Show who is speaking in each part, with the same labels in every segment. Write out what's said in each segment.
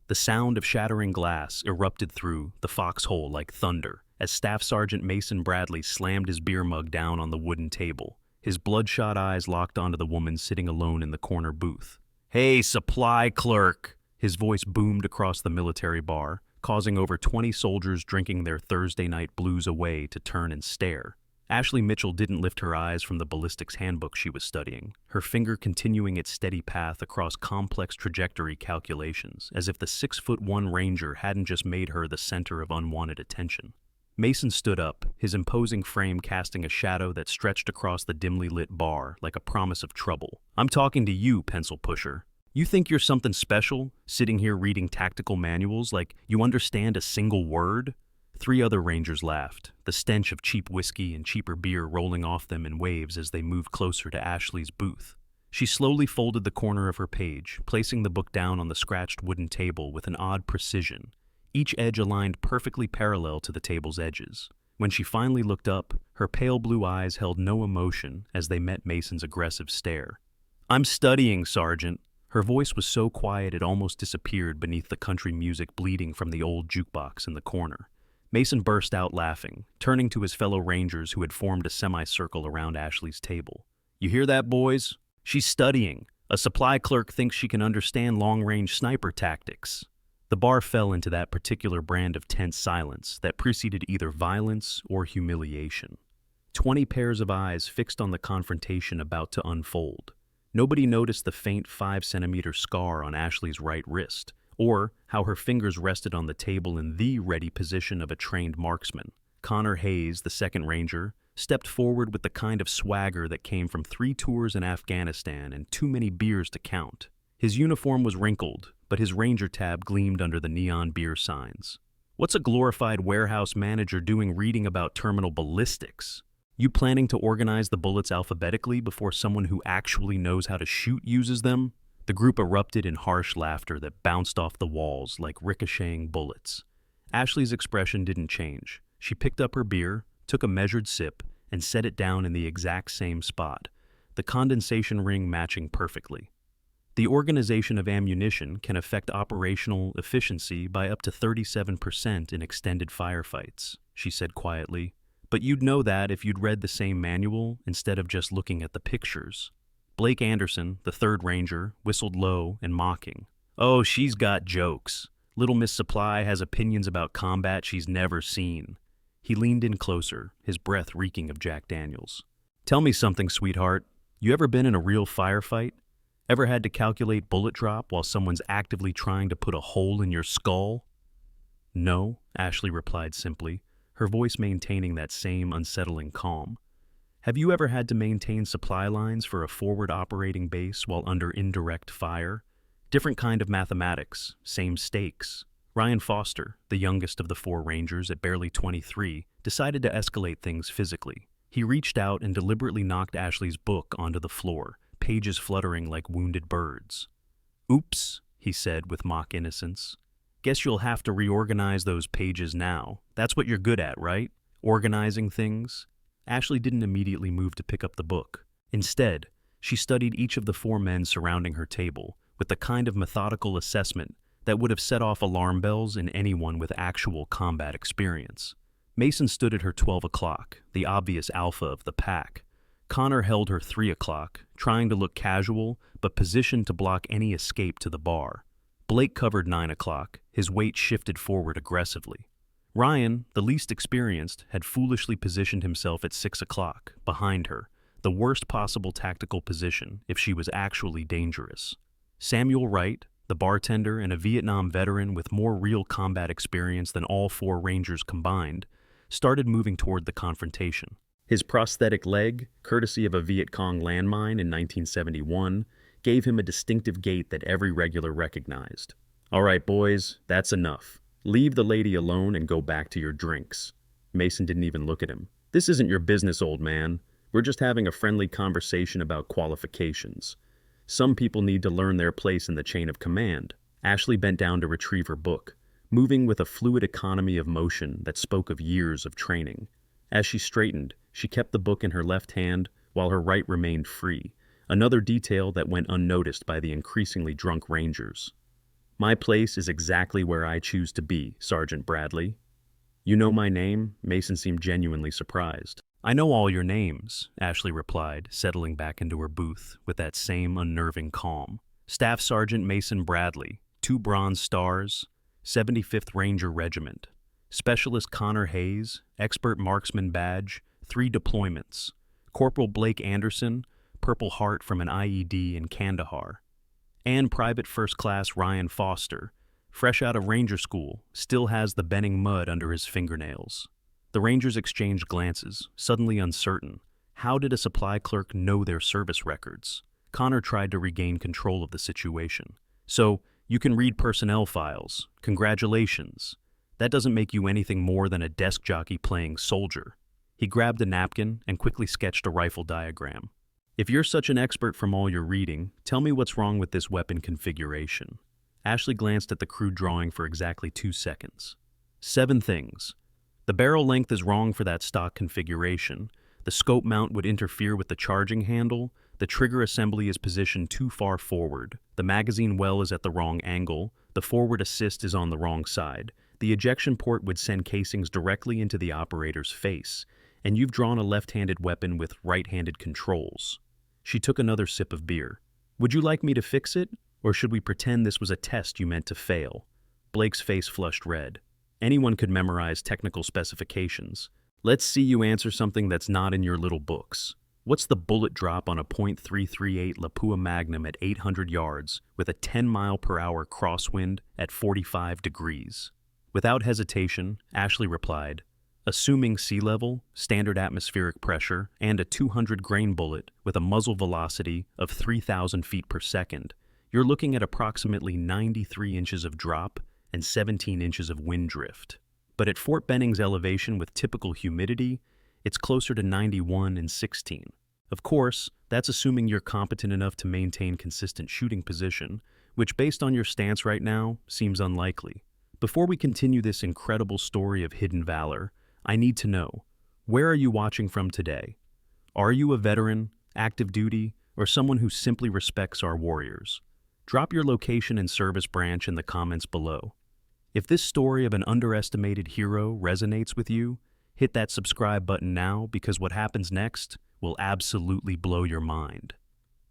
Speaker 1: The sound of shattering glass erupted through the foxhole like thunder as Staff Sergeant Mason Bradley slammed his beer mug down on the wooden table. His bloodshot eyes locked onto the woman sitting alone in the corner booth. "Hey, supply clerk!" His voice boomed across the military bar, causing over 20 soldiers drinking their Thursday night blues away to turn and stare. Ashley Mitchell didn't lift her eyes from the ballistics handbook she was studying, her finger continuing its steady path across complex trajectory calculations, as if the 6'1" Ranger hadn't just made her the center of unwanted attention. Mason stood up, his imposing frame casting a shadow that stretched across the dimly lit bar like a promise of trouble. "I'm talking to you, pencil pusher. You think you're something special, sitting here reading tactical manuals like you understand a single word?" 3 other Rangers laughed, the stench of cheap whiskey and cheaper beer rolling off them in waves as they moved closer to Ashley's booth. She slowly folded the corner of her page, placing the book down on the scratched wooden table with an odd precision, each edge aligned perfectly parallel to the table's edges. When she finally looked up, her pale blue eyes held no emotion as they met Mason's aggressive stare. "I'm studying, Sergeant." Her voice was so quiet it almost disappeared beneath the country music bleeding from the old jukebox in the corner. Mason burst out laughing, turning to his fellow Rangers who had formed a semicircle around Ashley's table. "You hear that, boys? She's studying. A supply clerk thinks she can understand long-range sniper tactics." The bar fell into that particular brand of tense silence that preceded either violence or humiliation. 20 pairs of eyes fixed on the confrontation about to unfold. Nobody noticed the faint 5-centimeter scar on Ashley's right wrist, or how her fingers rested on the table in the ready position of a trained marksman. Connor Hayes, the second Ranger, stepped forward with the kind of swagger that came from 3 tours in Afghanistan and too many beers to count. His uniform was wrinkled, but his Ranger tab gleamed under the neon beer signs. "What's a glorified warehouse manager doing reading about terminal ballistics? You planning to organize the bullets alphabetically before someone who actually knows how to shoot uses them?" The group erupted in harsh laughter that bounced off the walls like ricocheting bullets. Ashley's expression didn't change. She picked up her beer, took a measured sip, and set it down in the exact same spot, the condensation ring matching perfectly. "The organization of ammunition can affect operational efficiency by up to 37% in extended firefights," she said quietly. "But you'd know that if you'd read the same manual instead of just looking at the pictures." Blake Anderson, the third Ranger, whistled low and mocking. "Oh, she's got jokes. Little Miss Supply has opinions about combat she's never seen." He leaned in closer, his breath reeking of Jack Daniels. "Tell me something, sweetheart. You ever been in a real firefight? Ever had to calculate bullet drop while someone's actively trying to put a hole in your skull?" "No," Ashley replied simply, her voice maintaining that same unsettling calm. "Have you ever had to maintain supply lines for a forward operating base while under indirect fire? Different kind of mathematics, same stakes." Ryan Foster, the youngest of the 4 Rangers at barely 23, decided to escalate things physically. He reached out and deliberately knocked Ashley's book onto the floor, pages fluttering like wounded birds. "Oops," he said with mock innocence. "Guess you'll have to reorganize those pages now. That's what you're good at, right? Organizing things?" Ashley didn't immediately move to pick up the book. Instead, she studied each of the 4 men surrounding her table with the kind of methodical assessment that would have set off alarm bells in anyone with actual combat experience. Mason stood at her 12 o'clock, the obvious alpha of the pack. Connor held her 3 o'clock, trying to look casual but positioned to block any escape to the bar. Blake covered 9 o'clock, his weight shifted forward aggressively. Ryan, the least experienced, had foolishly positioned himself at 6 o'clock, behind her, the worst possible tactical position if she was actually dangerous. Samuel Wright, the bartender and a Vietnam veteran with more real combat experience than all 4 Rangers combined, started moving toward the confrontation. His prosthetic leg, courtesy of a Viet Cong landmine in 1971, gave him a distinctive gait that every regular recognized. "All right, boys, that's enough. Leave the lady alone and go back to your drinks." Mason didn't even look at him. "This isn't your business, old man. We're just having a friendly conversation about qualifications. Some people need to learn their place in the chain of command." Ashley bent down to retrieve her book, moving with a fluid economy of motion that spoke of years of training. As she straightened, she kept the book in her left hand while her right remained free, another detail that went unnoticed by the increasingly drunk Rangers. My place is exactly where I choose to be, Sergeant Bradley. You know my name? Mason seemed genuinely surprised. I know all your names, Ashley replied, settling back into her booth with that same unnerving calm. Staff Sergeant Mason Bradley, 2 Bronze Stars, 75th Ranger Regiment. Specialist Connor Hayes, Expert Marksman Badge, 3 deployments. Corporal Blake Anderson, Purple Heart from an IED in Kandahar. And Private First Class Ryan Foster, fresh out of Ranger School, still has the Benning mud under his fingernails. The Rangers exchanged glances, suddenly uncertain. How did a supply clerk know their service records? Connor tried to regain control of the situation. So, you can read personnel files. Congratulations. That doesn't make you anything more than a desk jockey playing soldier. He grabbed a napkin and quickly sketched a rifle diagram. If you're such an expert from all your reading, tell me what's wrong with this weapon configuration. Ashley glanced at the crude drawing for exactly 2 seconds. 7 things. The barrel length is wrong for that stock configuration. The scope mount would interfere with the charging handle. The trigger assembly is positioned too far forward. The magazine well is at the wrong angle. The forward assist is on the wrong side. The ejection port would send casings directly into the operator's face. And you've drawn a left-handed weapon with right-handed controls. She took another sip of beer. Would you like me to fix it? Or should we pretend this was a test you meant to fail? Blake's face flushed red. Anyone could memorize technical specifications. Let's see you answer something that's not in your little books. What's the bullet drop on a .338 Lapua Magnum at 800 yards with a 10-mile-per-hour crosswind at 45 degrees? Without hesitation, Ashley replied, assuming sea level, standard atmospheric pressure, and a 200-grain bullet with a muzzle velocity of 3,000 feet per second, you're looking at approximately 93 inches of drop and 17 inches of wind drift. But at Fort Benning's elevation with typical humidity, it's closer to 91 and 16. Of course, that's assuming you're competent enough to maintain consistent shooting position, which based on your stance right now, seems unlikely. Before we continue this incredible story of hidden valor, I need to know, where are you watching from today? Are you a veteran, active duty, or someone who simply respects our warriors? Drop your location and service branch in the comments below. If this story of an underestimated hero resonates with you, hit that subscribe button now because what happens next will absolutely blow your mind.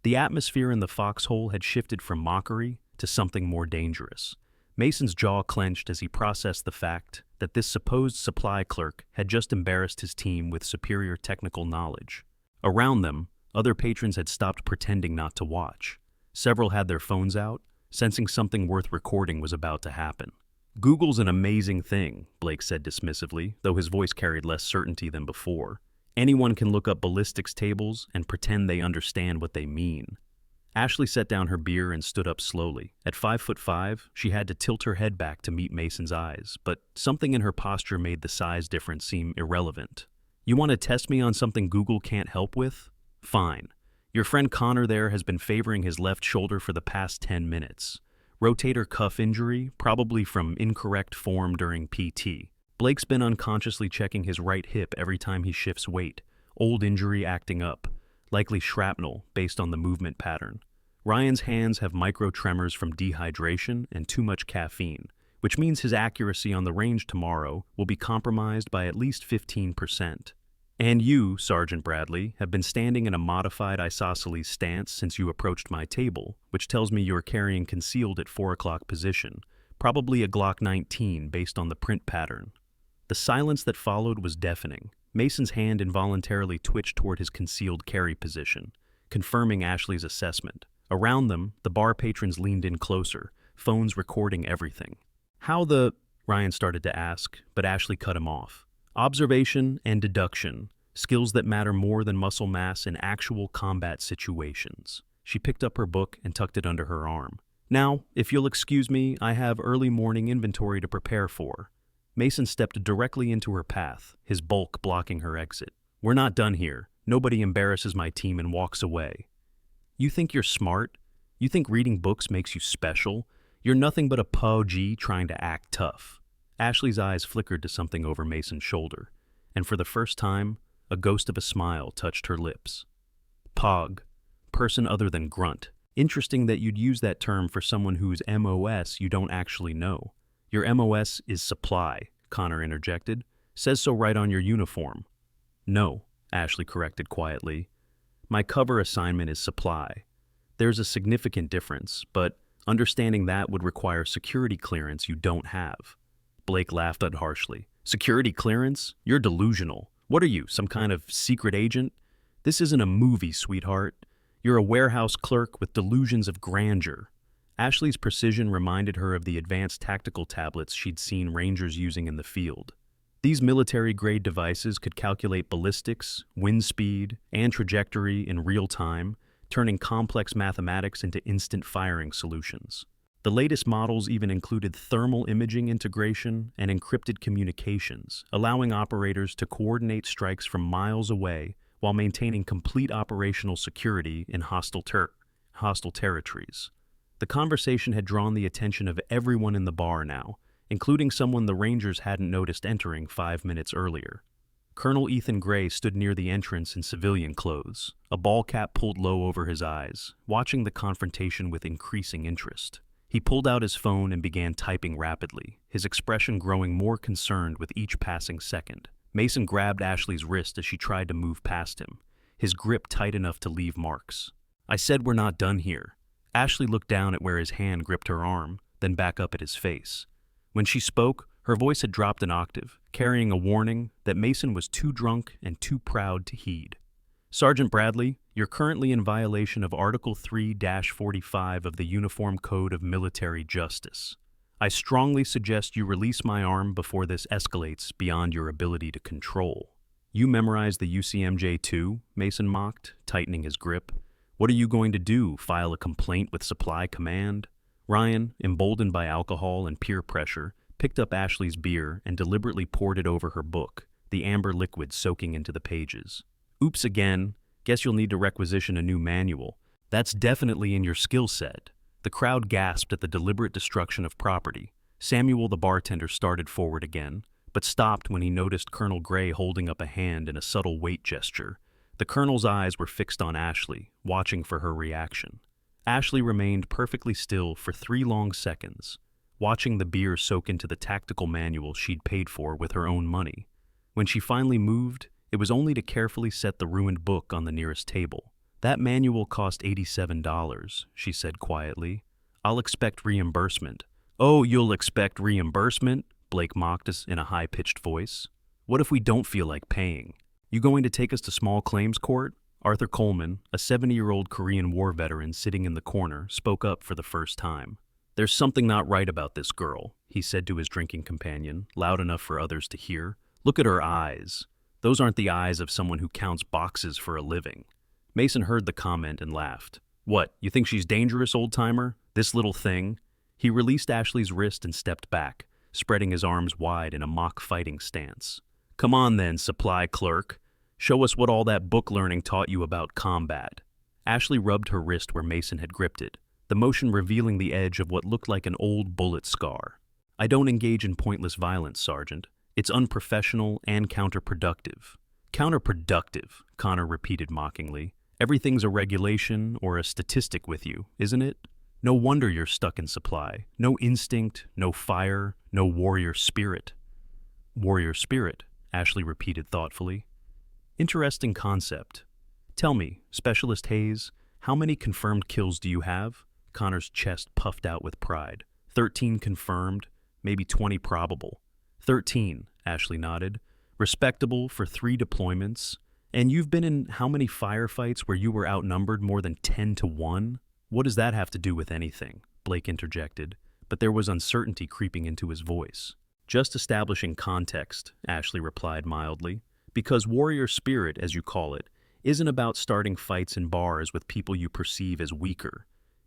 Speaker 1: The atmosphere in the foxhole had shifted from mockery to something more dangerous. Mason's jaw clenched as he processed the fact that this supposed supply clerk had just embarrassed his team with superior technical knowledge. Around them, other patrons had stopped pretending not to watch. Several had their phones out, sensing something worth recording was about to happen. Google's an amazing thing, Blake said dismissively, though his voice carried less certainty than before. Anyone can look up ballistics tables and pretend they understand what they mean. Ashley set down her beer and stood up slowly. At 5'5", she had to tilt her head back to meet Mason's eyes, but something in her posture made the size difference seem irrelevant. You want to test me on something Google can't help with? Fine. Your friend Connor there has been favoring his left shoulder for the past 10 minutes. Rotator cuff injury, probably from incorrect form during PT. Blake's been unconsciously checking his right hip every time he shifts weight. Old injury acting up. Likely shrapnel based on the movement pattern. Ryan's hands have micro tremors from dehydration and too much caffeine, which means his accuracy on the range tomorrow will be compromised by at least 15%. And you, Sergeant Bradley, have been standing in a modified isosceles stance since you approached my table, which tells me you're carrying concealed at 4 o'clock position, probably a Glock 19 based on the print pattern. The silence that followed was deafening. Mason's hand involuntarily twitched toward his concealed carry position, confirming Ashley's assessment. Around them, the bar patrons leaned in closer, phones recording everything. Ryan started to ask, but Ashley cut him off. Observation and deduction, skills that matter more than muscle mass in actual combat situations. She picked up her book and tucked it under her arm. Now, if you'll excuse me, I have early morning inventory to prepare for. Mason stepped directly into her path, his bulk blocking her exit. We're not done here. Nobody embarrasses my team and walks away. You think you're smart? You think reading books makes you special? You're nothing but a POG trying to act tough. Ashley's eyes flickered to something over Mason's shoulder, and for the first time, a ghost of a smile touched her lips. Pog, person other than grunt. Interesting that you'd use that term for someone whose MOS you don't actually know. Your MOS is supply, Connor interjected. Says so right on your uniform. No, Ashley corrected quietly. My cover assignment is supply. There's a significant difference, but understanding that would require security clearance you don't have. Blake laughed out harshly. Security clearance? You're delusional. What are you, some kind of secret agent? This isn't a movie, sweetheart. You're a warehouse clerk with delusions of grandeur. Ashley's precision reminded her of the advanced tactical tablets she'd seen Rangers using in the field. These military-grade devices could calculate ballistics, wind speed, and trajectory in real time, turning complex mathematics into instant firing solutions. The latest models even included thermal imaging integration and encrypted communications, allowing operators to coordinate strikes from miles away while maintaining complete operational security in hostile territories. The conversation had drawn the attention of everyone in the bar now, including someone the Rangers hadn't noticed entering 5 minutes earlier. Colonel Ethan Gray stood near the entrance in civilian clothes, a ball cap pulled low over his eyes, watching the confrontation with increasing interest. He pulled out his phone and began typing rapidly, his expression growing more concerned with each passing second. Mason grabbed Ashley's wrist as she tried to move past him, his grip tight enough to leave marks. I said we're not done here. Ashley looked down at where his hand gripped her arm, then back up at his face. When she spoke, her voice had dropped an octave, carrying a warning that Mason was too drunk and too proud to heed. Sergeant Bradley, you're currently in violation of Article 3-45 of the Uniform Code of Military Justice. I strongly suggest you release my arm before this escalates beyond your ability to control. You memorize the UCMJ too? Mason mocked, tightening his grip. What are you going to do, file a complaint with Supply Command? Ryan, emboldened by alcohol and peer pressure, picked up Ashley's beer and deliberately poured it over her book, the amber liquid soaking into the pages. Oops again. Guess you'll need to requisition a new manual. That's definitely in your skill set. The crowd gasped at the deliberate destruction of property. Samuel the bartender started forward again, but stopped when he noticed Colonel Gray holding up a hand in a subtle wait gesture. The colonel's eyes were fixed on Ashley, watching for her reaction. Ashley remained perfectly still for 3 long seconds, watching the beer soak into the tactical manual she'd paid for with her own money. When she finally moved, it was only to carefully set the ruined book on the nearest table. That manual cost $87, she said quietly. I'll expect reimbursement. Oh, you'll expect reimbursement? Blake mocked us in a high-pitched voice. What if we don't feel like paying? You going to take us to small claims court? Arthur Coleman, a 70-year-old Korean War veteran sitting in the corner, spoke up for the first time. There's something not right about this girl, he said to his drinking companion, loud enough for others to hear. Look at her eyes. Those aren't the eyes of someone who counts boxes for a living. Mason heard the comment and laughed. What, you think she's dangerous, old-timer? This little thing? He released Ashley's wrist and stepped back, spreading his arms wide in a mock fighting stance. Come on then, supply clerk. Show us what all that book learning taught you about combat. Ashley rubbed her wrist where Mason had gripped it, the motion revealing the edge of what looked like an old bullet scar. I don't engage in pointless violence, Sergeant. It's unprofessional and counterproductive. Counterproductive, Connor repeated mockingly. Everything's a regulation or a statistic with you, isn't it? No wonder you're stuck in supply. No instinct, no fire, no warrior spirit. Warrior spirit, Ashley repeated thoughtfully. Interesting concept. Tell me, Specialist Hayes, how many confirmed kills do you have? Connor's chest puffed out with pride. 13 confirmed, maybe 20 probable. 13, Ashley nodded. Respectable for 3 deployments. And you've been in how many firefights where you were outnumbered more than 10 to 1? What does that have to do with anything? Blake interjected, but there was uncertainty creeping into his voice. Just establishing context, Ashley replied mildly. Because warrior spirit, as you call it, isn't about starting fights in bars with people you perceive as weaker.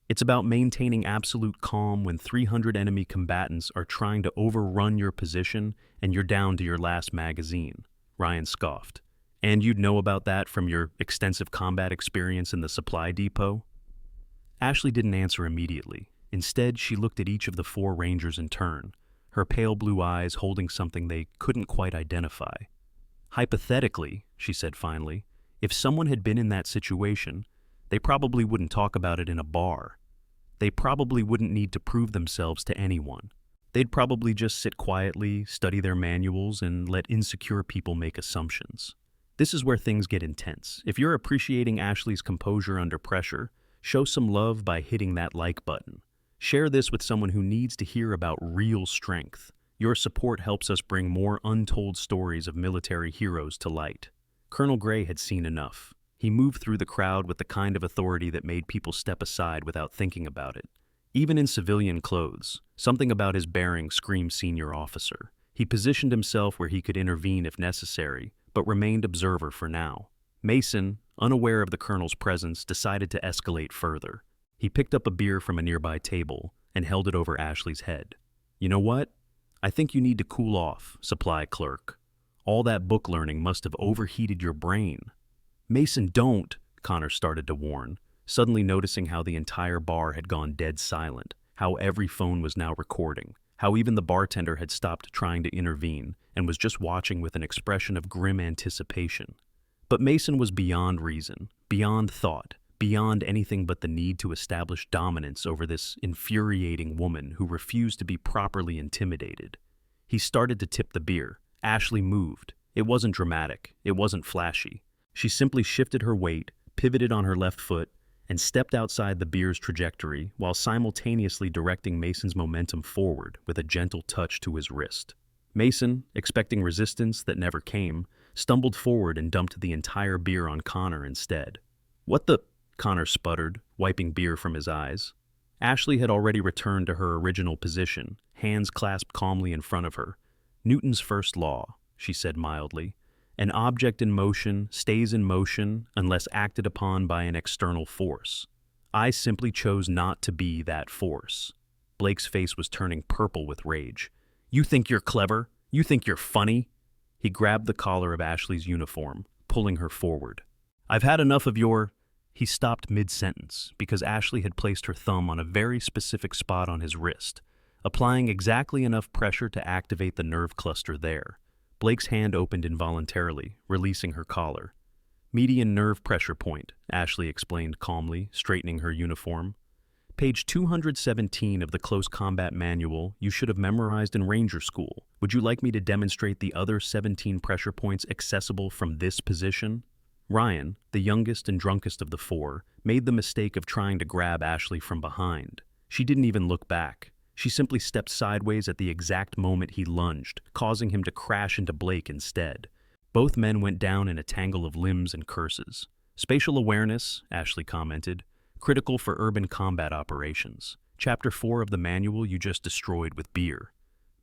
Speaker 1: It's about maintaining absolute calm when 300 enemy combatants are trying to overrun your position and you're down to your last magazine. Ryan scoffed. And you'd know about that from your extensive combat experience in the supply depot? Ashley didn't answer immediately. Instead, she looked at each of the 4 Rangers in turn, her pale blue eyes holding something they couldn't quite identify. Hypothetically, she said finally, if someone had been in that situation, They probably wouldn't talk about it in a bar. They probably wouldn't need to prove themselves to anyone. They'd probably just sit quietly, study their manuals, and let insecure people make assumptions. This is where things get intense. If you're appreciating Ashley's composure under pressure, show some love by hitting that like button. Share this with someone who needs to hear about real strength. Your support helps us bring more untold stories of military heroes to light. Colonel Gray had seen enough. He moved through the crowd with the kind of authority that made people step aside without thinking about it. Even in civilian clothes, something about his bearing screamed senior officer. He positioned himself where he could intervene if necessary, but remained observer for now. Mason, unaware of the colonel's presence, decided to escalate further. He picked up a beer from a nearby table and held it over Ashley's head. "You know what? I think you need to cool off, supply clerk. All that book learning must have overheated your brain." "Mason, don't," Connor started to warn, suddenly noticing how the entire bar had gone dead silent, how every phone was now recording, how even the bartender had stopped trying to intervene and was just watching with an expression of grim anticipation. But Mason was beyond reason, beyond thought, beyond anything but the need to establish dominance over this infuriating woman who refused to be properly intimidated. He started to tip the beer. Ashley moved. It wasn't dramatic. It wasn't flashy. She simply shifted her weight, pivoted on her left foot, and stepped outside the beer's trajectory while simultaneously directing Mason's momentum forward with a gentle touch to his wrist. Mason, expecting resistance that never came, stumbled forward and dumped the entire beer on Connor instead. "What the?" Connor sputtered, wiping beer from his eyes. Ashley had already returned to her original position, hands clasped calmly in front of her. "Newton's first law," she said mildly. "An object in motion stays in motion unless acted upon by an external force. I simply chose not to be that force." Blake's face was turning purple with rage. "You think you're clever? You think you're funny?" He grabbed the collar of Ashley's uniform, pulling her forward. "I've had enough of your—" He stopped mid-sentence because Ashley had placed her thumb on a very specific spot on his wrist, applying exactly enough pressure to activate the nerve cluster there. Blake's hand opened involuntarily, releasing her collar. "Median nerve pressure point," Ashley explained calmly, straightening her uniform. "Page 217 of the Close Combat Manual you should have memorized in Ranger School. Would you like me to demonstrate the other 17 pressure points accessible from this position?" Ryan, the youngest and drunkest of the four, made the mistake of trying to grab Ashley from behind. She didn't even look back. She simply stepped sideways at the exact moment he lunged, causing him to crash into Blake instead. Both men went down in a tangle of limbs and curses. "Spatial awareness," Ashley commented, "critical for urban combat operations. Chapter 4 of the manual you just destroyed with beer."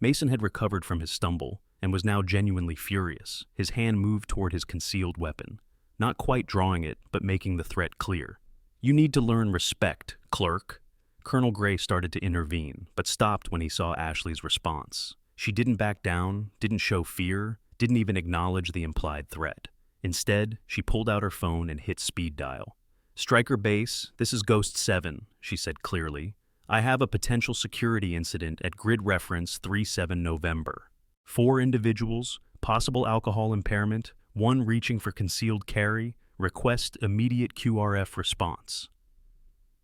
Speaker 1: Mason had recovered from his stumble and was now genuinely furious. His hand moved toward his concealed weapon, not quite drawing it, but making the threat clear. "You need to learn respect, clerk." Colonel Gray started to intervene, but stopped when he saw Ashley's response. She didn't back down, didn't show fear, didn't even acknowledge the implied threat. Instead, she pulled out her phone and hit speed dial. "Stryker Base, this is Ghost 7, she said clearly. "I have a potential security incident at grid reference 37 November. 4 individuals, possible alcohol impairment, 1 reaching for concealed carry, request immediate QRF response."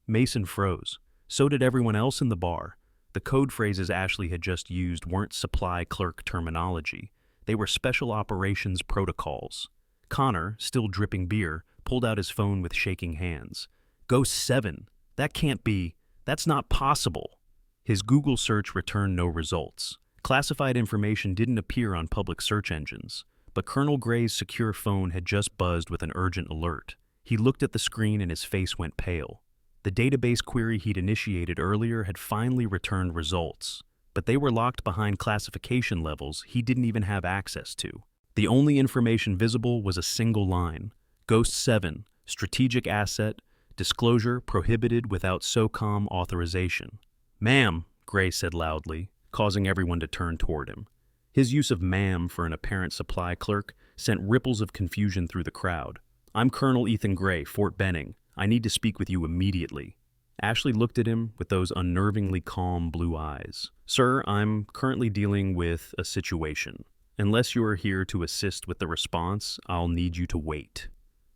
Speaker 1: Mason froze. So did everyone else in the bar. The code phrases Ashley had just used weren't supply clerk terminology. They were special operations protocols. Connor, still dripping beer, pulled out his phone with shaking hands. "Ghost 7. That can't be. That's not possible." His Google search returned no results. Classified information didn't appear on public search engines, but Colonel Gray's secure phone had just buzzed with an urgent alert. He looked at the screen and his face went pale. The database query he'd initiated earlier had finally returned results, but they were locked behind classification levels he didn't even have access to. The only information visible was a single line: Ghost 7, strategic asset, disclosure prohibited without SOCOM authorization. "Ma'am," Gray said loudly, causing everyone to turn toward him. His use of ma'am for an apparent supply clerk sent ripples of confusion through the crowd. "I'm Colonel Ethan Gray, Fort Benning. I need to speak with you immediately." Ashley looked at him with those unnervingly calm blue eyes. "Sir, I'm currently dealing with a situation. Unless you are here to assist with the response, I'll need you to wait."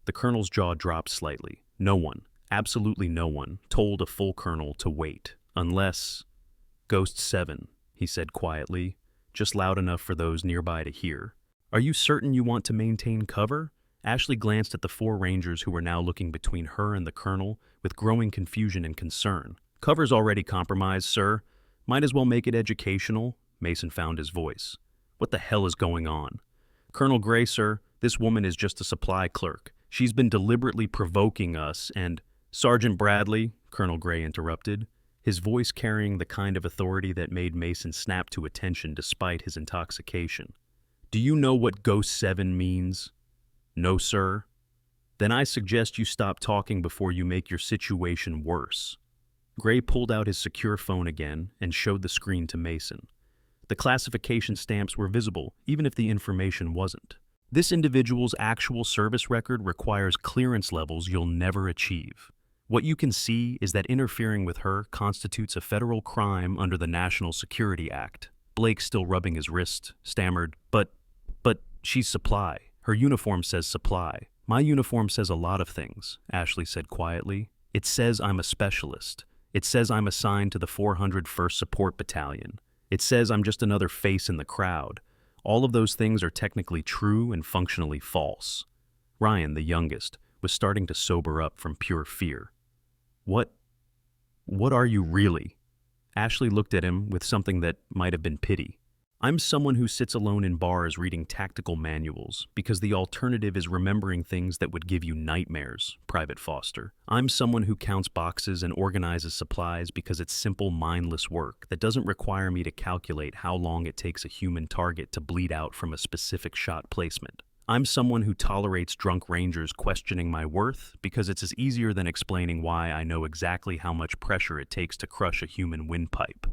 Speaker 1: The colonel's jaw dropped slightly. No one, Absolutely no one told a full colonel to wait, unless... Ghost 7, he said quietly, just loud enough for those nearby to hear. Are you certain you want to maintain cover? Ashley glanced at the 4 Rangers who were now looking between her and the colonel with growing confusion and concern. Cover's already compromised, sir. Might as well make it educational. Mason found his voice. What the hell is going on? Colonel Gray, sir, this woman is just a supply clerk. She's been deliberately provoking us and... Sergeant Bradley, Colonel Gray interrupted, his voice carrying the kind of authority that made Mason snap to attention despite his intoxication. Do you know what Ghost 7 means? No, sir. Then I suggest you stop talking before you make your situation worse. Gray pulled out his secure phone again and showed the screen to Mason. The classification stamps were visible, even if the information wasn't. This individual's actual service record requires clearance levels you'll never achieve. What you can see is that interfering with her constitutes a federal crime under the National Security Act. Blake, still rubbing his wrist, stammered, But she's supply. Her uniform says supply. My uniform says a lot of things, Ashley said quietly. It says I'm a specialist. It says I'm assigned to the 401st Support Battalion. It says I'm just another face in the crowd. All of those things are technically true and functionally false. Ryan, the youngest, was starting to sober up from pure fear. What are you really? Ashley looked at him with something that might have been pity. I'm someone who sits alone in bars reading tactical manuals because the alternative is remembering things that would give you nightmares, Private Foster. I'm someone who counts boxes and organizes supplies because it's simple, mindless work that doesn't require me to calculate how long it takes a human target to bleed out from a specific shot placement. I'm someone who tolerates drunk rangers questioning my worth because it's as easier than explaining why I know exactly how much pressure it takes to crush a human windpipe.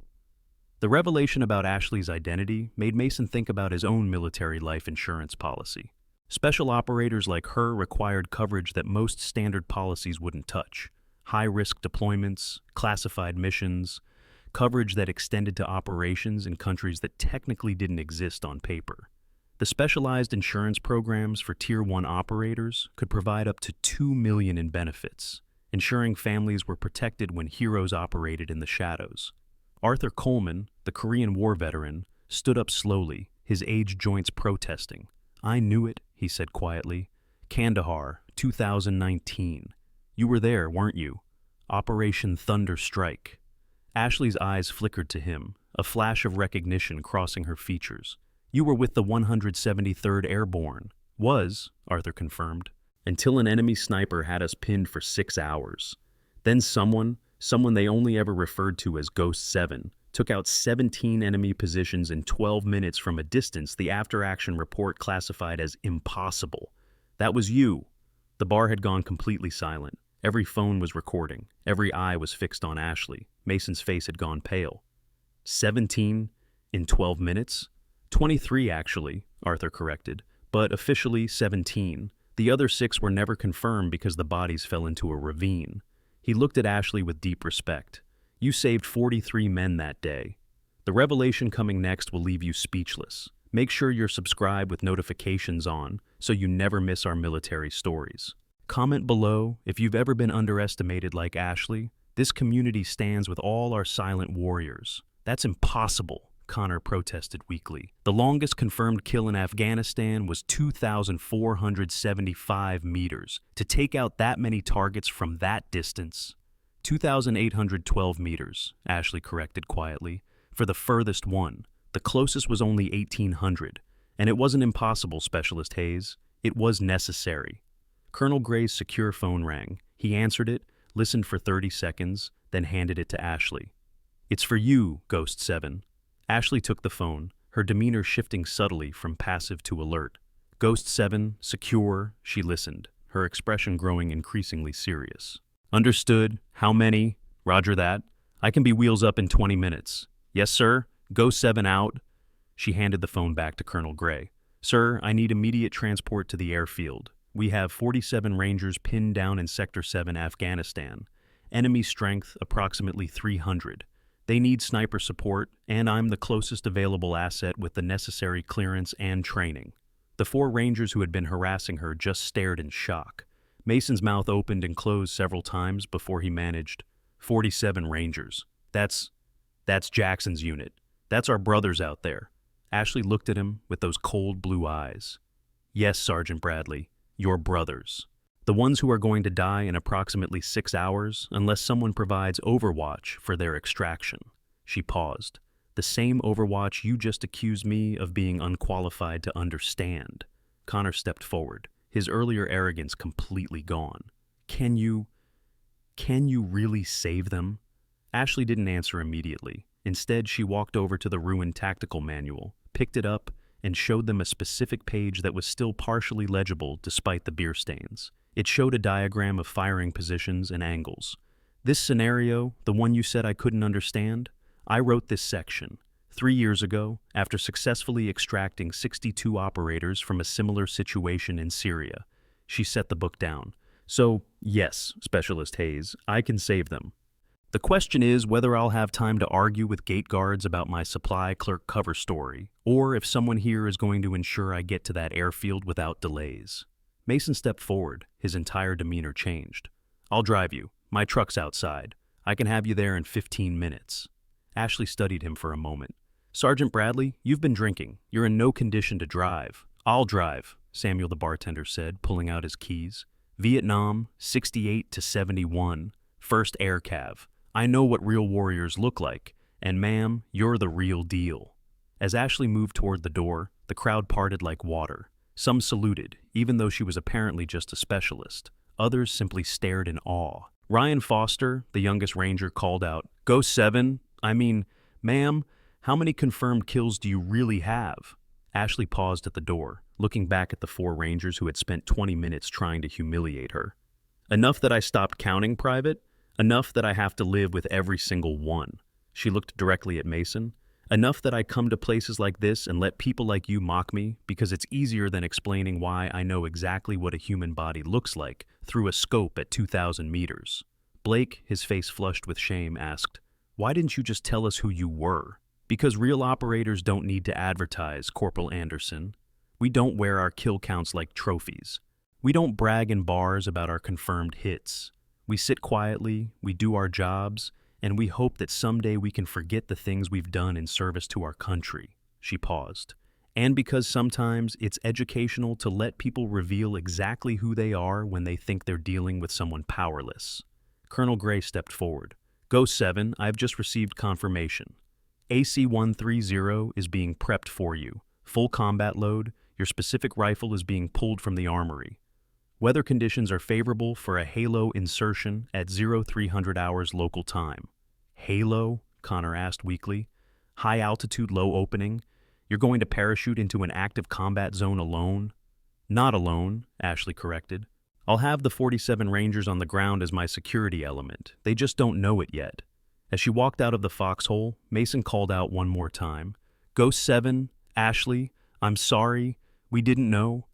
Speaker 1: The revelation about Ashley's identity made Mason think about his own military life insurance policy. Special operators like her required coverage that most standard policies wouldn't touch. High-risk deployments, classified missions, coverage that extended to operations in countries that technically didn't exist on paper. The specialized insurance programs for Tier 1 operators could provide up to $2 million in benefits, ensuring families were protected when heroes operated in the shadows. Arthur Coleman, the Korean War veteran, stood up slowly, his aged joints protesting. I knew it, he said quietly. Kandahar, 2019. You were there, weren't you? Operation Thunder Strike. Ashley's eyes flickered to him, a flash of recognition crossing her features. You were with the 173rd Airborne. Was, Arthur confirmed, until an enemy sniper had us pinned for 6 hours. Then someone they only ever referred to as Ghost 7, took out 17 enemy positions in 12 minutes from a distance the after-action report classified as impossible. That was you. The bar had gone completely silent. Every phone was recording. Every eye was fixed on Ashley. Mason's face had gone pale. 17 in 12 minutes? 23, actually, Arthur corrected, but officially 17. The other 6 were never confirmed because the bodies fell into a ravine. He looked at Ashley with deep respect. You saved 43 men that day. The revelation coming next will leave you speechless. Make sure you're subscribed with notifications on so you never miss our military stories. Comment below if you've ever been underestimated like Ashley. This community stands with all our silent warriors. That's impossible, Connor protested weakly. The longest confirmed kill in Afghanistan was 2,475 meters. To take out that many targets from that distance, 2,812 meters, Ashley corrected quietly. For the furthest one, the closest was only 1,800. And it wasn't impossible, Specialist Hayes. It was necessary. Colonel Gray's secure phone rang. He answered it, listened for 30 seconds, then handed it to Ashley. It's for you, Ghost 7. Ashley took the phone, her demeanor shifting subtly from passive to alert. Ghost 7, secure, she listened, her expression growing increasingly serious. Understood. How many? Roger that. I can be wheels up in 20 minutes. Yes, sir. Ghost 7 out. She handed the phone back to Colonel Gray. Sir, I need immediate transport to the airfield. We have 47 Rangers pinned down in Sector 7, Afghanistan. Enemy strength approximately 300. They need sniper support, and I'm the closest available asset with the necessary clearance and training. The 4 Rangers who had been harassing her just stared in shock. Mason's mouth opened and closed several times before he managed. 47 Rangers. That's Jackson's unit. That's our brothers out there. Ashley looked at him with those cold blue eyes. Yes, Sergeant Bradley, your brothers. The ones who are going to die in approximately 6 hours unless someone provides overwatch for their extraction. She paused. The same overwatch you just accused me of being unqualified to understand. Connor stepped forward, his earlier arrogance completely gone. Can you really save them? Ashley didn't answer immediately. Instead, she walked over to the ruined tactical manual, picked it up, and showed them a specific page that was still partially legible despite the beer stains. It showed a diagram of firing positions and angles. This scenario, the one you said I couldn't understand, I wrote this section 3 years ago after successfully extracting 62 operators from a similar situation in Syria. She set the book down. So, yes, Specialist Hayes, I can save them. The question is whether I'll have time to argue with gate guards about my supply clerk cover story, or if someone here is going to ensure I get to that airfield without delays. Mason stepped forward, his entire demeanor changed. I'll drive you. My truck's outside. I can have you there in 15 minutes. Ashley studied him for a moment. Sergeant Bradley, you've been drinking. You're in no condition to drive. I'll drive, Samuel the bartender said, pulling out his keys. Vietnam, 68 to 71, 1st Air Cav. I know what real warriors look like, and ma'am, you're the real deal. As Ashley moved toward the door, the crowd parted like water. Some saluted, even though she was apparently just a specialist. Others simply stared in awe. Ryan Foster, the youngest ranger, called out, Go 7. Ma'am, how many confirmed kills do you really have? Ashley paused at the door, looking back at the 4 rangers who had spent 20 minutes trying to humiliate her. Enough that I stopped counting, Private? Enough that I have to live with every single one. She looked directly at Mason. Enough that I come to places like this and let people like you mock me because it's easier than explaining why I know exactly what a human body looks like through a scope at 2,000 meters. Blake, his face flushed with shame, asked, Why didn't you just tell us who you were? Because real operators don't need to advertise, Corporal Anderson. We don't wear our kill counts like trophies. We don't brag in bars about our confirmed hits. We sit quietly, we do our jobs, and we hope that someday we can forget the things we've done in service to our country. She paused. And because sometimes it's educational to let people reveal exactly who they are when they think they're dealing with someone powerless. Colonel Gray stepped forward. Go 7, I've just received confirmation. AC-130 is being prepped for you. Full combat load, your specific rifle is being pulled from the armory. Weather conditions are favorable for a Halo insertion at 0300 hours local time. Halo? Connor asked weakly. High altitude, low opening? You're going to parachute into an active combat zone alone? Not alone, Ashley corrected. I'll have the 47 Rangers on the ground as my security element. They just don't know it yet. As she walked out of the foxhole, Mason called out one more time. Go 7, Ashley, I'm sorry, we didn't know.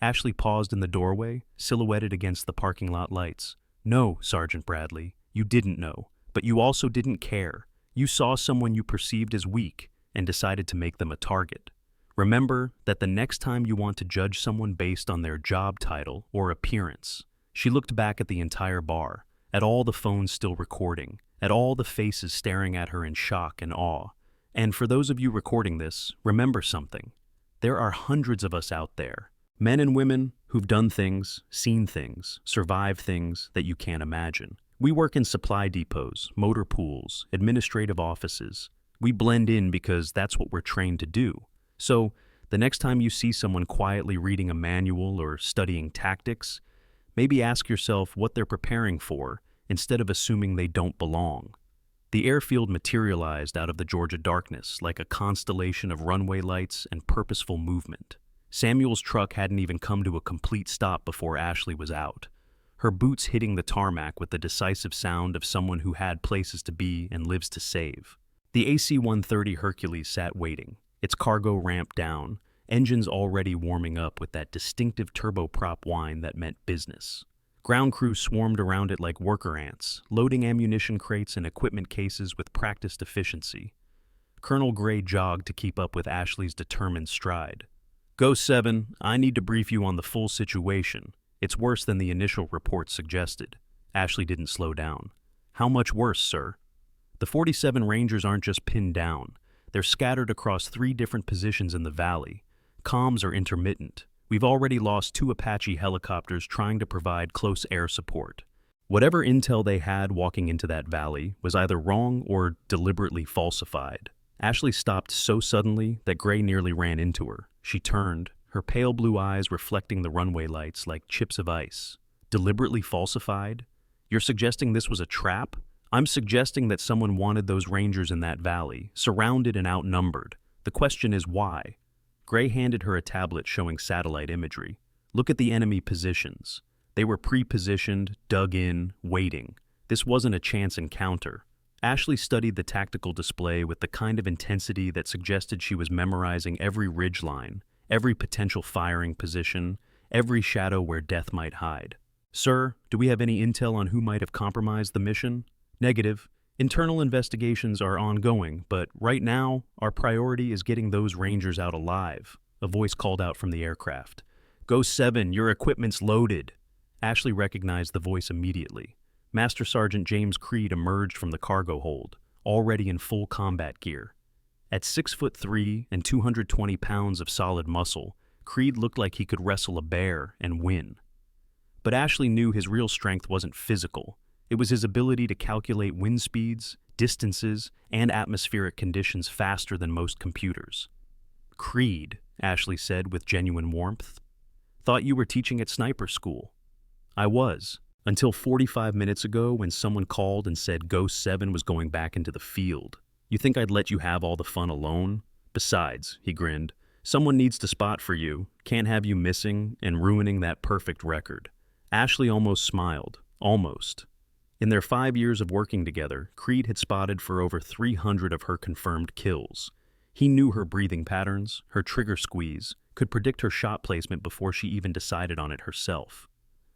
Speaker 1: Ashley paused in the doorway, silhouetted against the parking lot lights. No, Sergeant Bradley, you didn't know, but you also didn't care. You saw someone you perceived as weak and decided to make them a target. Remember that the next time you want to judge someone based on their job title or appearance. She looked back at the entire bar, at all the phones still recording, at all the faces staring at her in shock and awe. And for those of you recording this, remember something. There are hundreds of us out there. Men and women who've done things, seen things, survived things that you can't imagine. We work in supply depots, motor pools, administrative offices. We blend in because that's what we're trained to do. So, the next time you see someone quietly reading a manual or studying tactics, maybe ask yourself what they're preparing for instead of assuming they don't belong. The airfield materialized out of the Georgia darkness like a constellation of runway lights and purposeful movement. Samuel's truck hadn't even come to a complete stop before Ashley was out, her boots hitting the tarmac with the decisive sound of someone who had places to be and lives to save. The AC-130 Hercules sat waiting, its cargo ramped down, engines already warming up with that distinctive turboprop whine that meant business. Ground crew swarmed around it like worker ants, loading ammunition crates and equipment cases with practiced efficiency. Colonel Gray jogged to keep up with Ashley's determined stride. Go 7, I need to brief you on the full situation. It's worse than the initial report suggested. Ashley didn't slow down. How much worse, sir? The 47 Rangers aren't just pinned down. They're scattered across 3 different positions in the valley. Comms are intermittent. We've already lost 2 Apache helicopters trying to provide close air support. Whatever intel they had walking into that valley was either wrong or deliberately falsified. Ashley stopped so suddenly that Gray nearly ran into her. She turned, her pale blue eyes reflecting the runway lights like chips of ice. Deliberately falsified? You're suggesting this was a trap? I'm suggesting that someone wanted those Rangers in that valley, surrounded and outnumbered. The question is why? Gray handed her a tablet showing satellite imagery. Look at the enemy positions. They were pre-positioned, dug in, waiting. This wasn't a chance encounter. Ashley studied the tactical display with the kind of intensity that suggested she was memorizing every ridgeline, every potential firing position, every shadow where death might hide. Sir, do we have any intel on who might have compromised the mission? Negative. Internal investigations are ongoing, but right now, our priority is getting those Rangers out alive. A voice called out from the aircraft. Go 7, your equipment's loaded. Ashley recognized the voice immediately. Master Sergeant James Creed emerged from the cargo hold, already in full combat gear. At 6'3" and 220 pounds of solid muscle, Creed looked like he could wrestle a bear and win. But Ashley knew his real strength wasn't physical. It was his ability to calculate wind speeds, distances, and atmospheric conditions faster than most computers. Creed, Ashley said with genuine warmth. Thought you were teaching at sniper school. I was, until 45 minutes ago when someone called and said Ghost 7 was going back into the field. You think I'd let you have all the fun alone? Besides, he grinned, someone needs to spot for you, can't have you missing and ruining that perfect record. Ashley almost smiled. Almost. In their 5 years of working together, Creed had spotted for over 300 of her confirmed kills. He knew her breathing patterns, her trigger squeeze, could predict her shot placement before she even decided on it herself.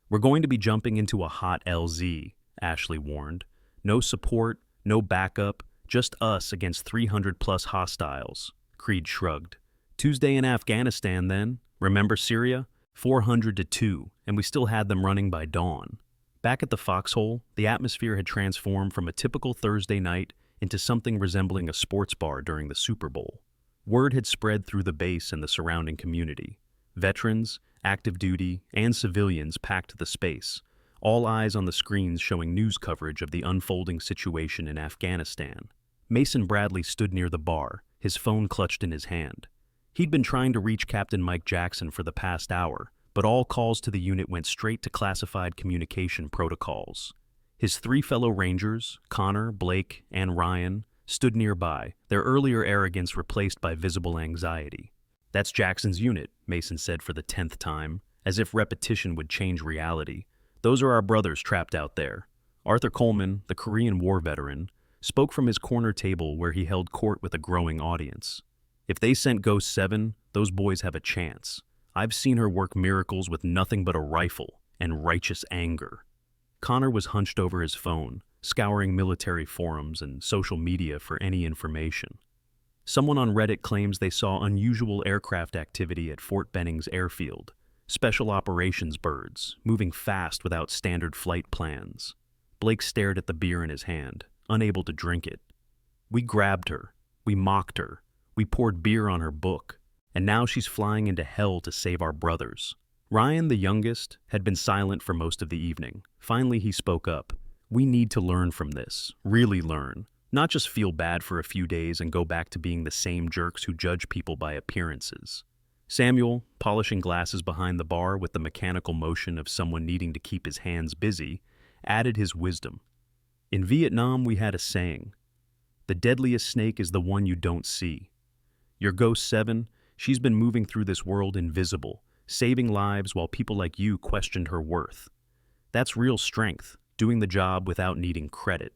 Speaker 1: We're going to be jumping into a hot LZ, Ashley warned. No support, no backup, just us against 300-plus hostiles. Creed shrugged. Tuesday in Afghanistan, then. Remember Syria? 400-2, and we still had them running by dawn. Back at the foxhole, the atmosphere had transformed from a typical Thursday night into something resembling a sports bar during the Super Bowl. Word had spread through the base and the surrounding community. Veterans, active duty, and civilians packed the space, all eyes on the screens showing news coverage of the unfolding situation in Afghanistan. Mason Bradley stood near the bar, his phone clutched in his hand. He'd been trying to reach Captain Mike Jackson for the past hour, but all calls to the unit went straight to classified communication protocols. His 3 fellow Rangers, Connor, Blake, and Ryan, stood nearby, their earlier arrogance replaced by visible anxiety. That's Jackson's unit, Mason said for the 10th time, as if repetition would change reality. Those are our brothers trapped out there. Arthur Coleman, the Korean War veteran, spoke from his corner table where he held court with a growing audience. If they sent Ghost 7, those boys have a chance. I've seen her work miracles with nothing but a rifle and righteous anger. Connor was hunched over his phone, scouring military forums and social media for any information. Someone on Reddit claims they saw unusual aircraft activity at Fort Benning's airfield, special operations birds, moving fast without standard flight plans. Blake stared at the beer in his hand, unable to drink it. We grabbed her. We mocked her. We poured beer on her book. And now she's flying into hell to save our brothers. Ryan, the youngest, had been silent for most of the evening. Finally, he spoke up. We need to learn from this, really learn, not just feel bad for a few days and go back to being the same jerks who judge people by appearances. Samuel, polishing glasses behind the bar with the mechanical motion of someone needing to keep his hands busy, added his wisdom. In Vietnam, we had a saying, the deadliest snake is the one you don't see. Your Ghost 7, she's been moving through this world invisible, saving lives while people like you questioned her worth. That's real strength, doing the job without needing credit.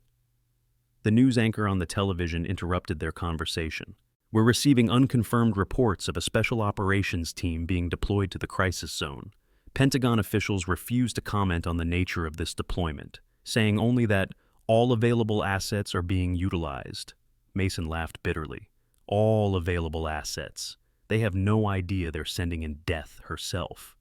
Speaker 1: The news anchor on the television interrupted their conversation. We're receiving unconfirmed reports of a special operations team being deployed to the crisis zone. Pentagon officials refuse to comment on the nature of this deployment, saying only that all available assets are being utilized. Mason laughed bitterly. All available assets. They have no idea they're sending in death herself.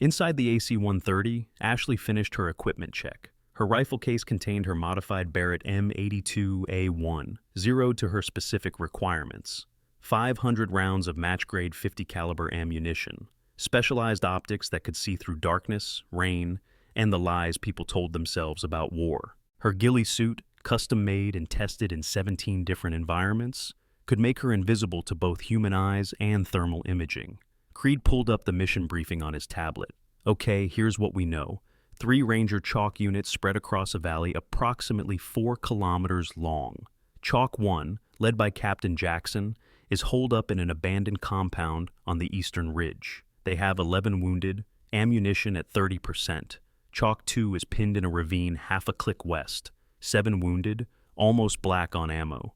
Speaker 1: Inside the AC-130, Ashley finished her equipment check. Her rifle case contained her modified Barrett M82A1, zeroed to her specific requirements. 500 rounds of match-grade 50 caliber ammunition, specialized optics that could see through darkness, rain, and the lies people told themselves about war. Her ghillie suit, custom-made and tested in 17 different environments, could make her invisible to both human eyes and thermal imaging. Creed pulled up the mission briefing on his tablet. Okay, here's what we know. 3 Ranger chalk units spread across a valley approximately 4 kilometers long. Chalk 1, led by Captain Jackson, is holed up in an abandoned compound on the eastern ridge. They have 11 wounded, ammunition at 30%. Chalk 2 is pinned in a ravine half a click west, 7 wounded, almost black on ammo.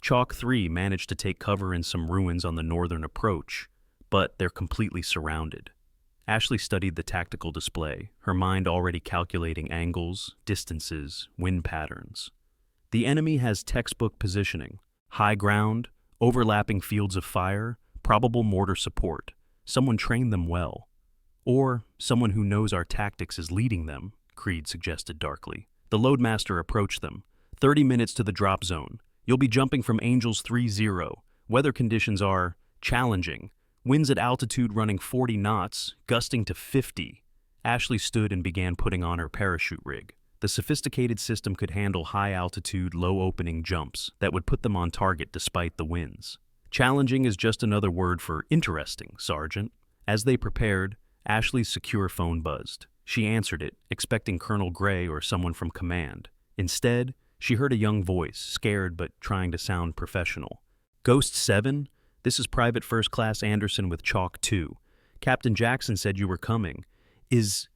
Speaker 1: Chalk 3 managed to take cover in some ruins on the northern approach, but they're completely surrounded. Ashley studied the tactical display, her mind already calculating angles, distances, wind patterns. The enemy has textbook positioning, high ground, overlapping fields of fire, probable mortar support. Someone trained them well. Or someone who knows our tactics is leading them, Creed suggested darkly. The loadmaster approached them. 30 minutes to the drop zone. You'll be jumping from Angels 3-0. Weather conditions are challenging. Winds at altitude running 40 knots, gusting to 50. Ashley stood and began putting on her parachute rig. The sophisticated system could handle high-altitude, low-opening jumps that would put them on target despite the winds. Challenging is just another word for interesting, Sergeant. As they prepared, Ashley's secure phone buzzed. She answered it, expecting Colonel Gray or someone from command. Instead, she heard a young voice, scared but trying to sound professional. Ghost 7? This is Private First Class Anderson with Chalk 2. Captain Jackson said you were coming. Is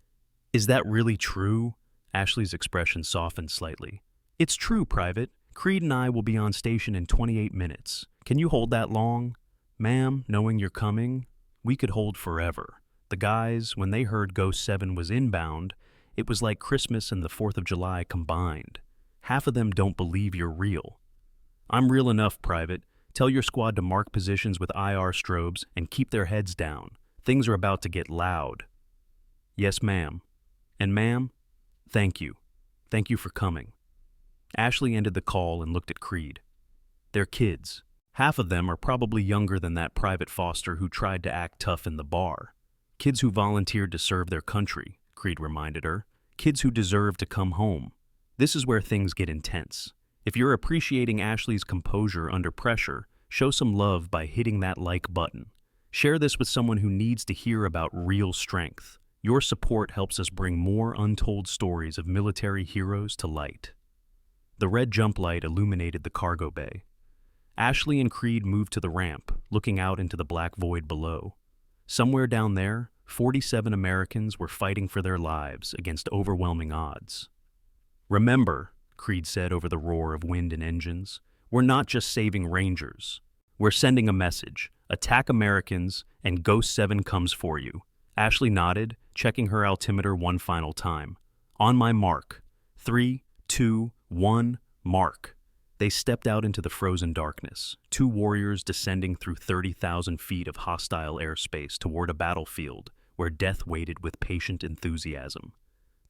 Speaker 1: that really true? Ashley's expression softened slightly. It's true, Private. Creed and I will be on station in 28 minutes. Can you hold that long? Ma'am, knowing you're coming, we could hold forever. The guys, when they heard Ghost 7 was inbound, it was like Christmas and the 4th of July combined. Half of them don't believe you're real. I'm real enough, Private. Tell your squad to mark positions with IR strobes and keep their heads down. Things are about to get loud. Yes, ma'am. And ma'am, thank you. Thank you for coming. Ashley ended the call and looked at Creed. They're kids. Half of them are probably younger than that Private Foster who tried to act tough in the bar. Kids who volunteered to serve their country, Creed reminded her. Kids who deserve to come home. This is where things get intense. If you're appreciating Ashley's composure under pressure, show some love by hitting that like button. Share this with someone who needs to hear about real strength. Your support helps us bring more untold stories of military heroes to light. The red jump light illuminated the cargo bay. Ashley and Creed moved to the ramp, looking out into the black void below. Somewhere down there, 47 Americans were fighting for their lives against overwhelming odds. Remember, Creed said over the roar of wind and engines, we're not just saving Rangers. We're sending a message. Attack Americans, and Ghost 7 comes for you. Ashley nodded, checking her altimeter one final time. On my mark. 3, 2, 1, mark. They stepped out into the frozen darkness, 2 warriors descending through 30,000 feet of hostile airspace toward a battlefield where death waited with patient enthusiasm.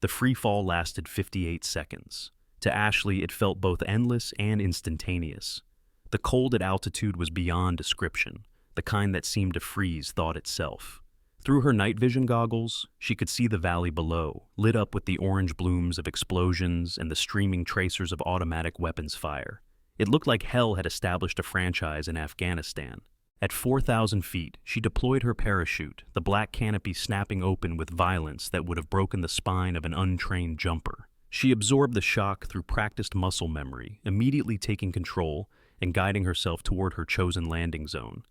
Speaker 1: The free fall lasted 58 seconds. To Ashley, it felt both endless and instantaneous. The cold at altitude was beyond description, the kind that seemed to freeze thought itself. Through her night vision goggles, she could see the valley below, lit up with the orange blooms of explosions and the streaming tracers of automatic weapons fire. It looked like hell had established a franchise in Afghanistan. At 4,000 feet, she deployed her parachute, the black canopy snapping open with violence that would have broken the spine of an untrained jumper. She absorbed the shock through practiced muscle memory, immediately taking control and guiding herself toward her chosen landing zone,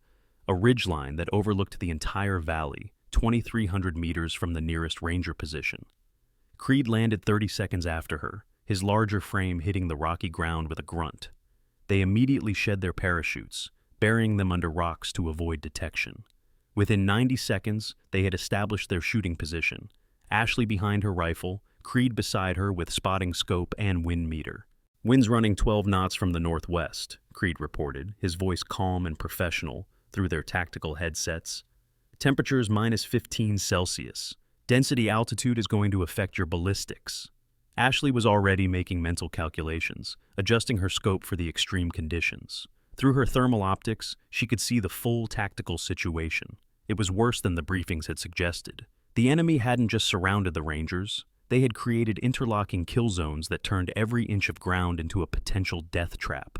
Speaker 1: a ridgeline that overlooked the entire valley, 2,300 meters from the nearest Ranger position. Creed landed 30 seconds after her, his larger frame hitting the rocky ground with a grunt. They immediately shed their parachutes, burying them under rocks to avoid detection. Within 90 seconds, they had established their shooting position, Ashley behind her rifle, Creed beside her with spotting scope and wind meter. Winds running 12 knots from the northwest, Creed reported, his voice calm and professional through their tactical headsets. Temperatures -15 Celsius. Density altitude is going to affect your ballistics. Ashley was already making mental calculations, adjusting her scope for the extreme conditions. Through her thermal optics, she could see the full tactical situation. It was worse than the briefings had suggested. The enemy hadn't just surrounded the Rangers, they had created interlocking kill zones that turned every inch of ground into a potential death trap.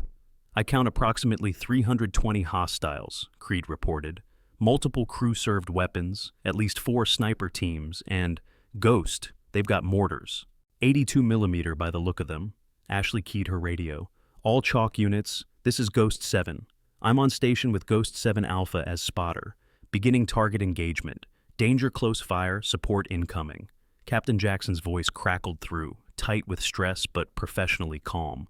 Speaker 1: "I count approximately 320 hostiles," Creed reported. "Multiple crew-served weapons, at least 4 sniper teams, and Ghost, they've got mortars. 82mm by the look of them." Ashley keyed her radio. "All chalk units, this is Ghost 7. I'm on station with Ghost 7 Alpha as spotter. Beginning target engagement. Danger close fire, support incoming." Captain Jackson's voice crackled through, tight with stress but professionally calm.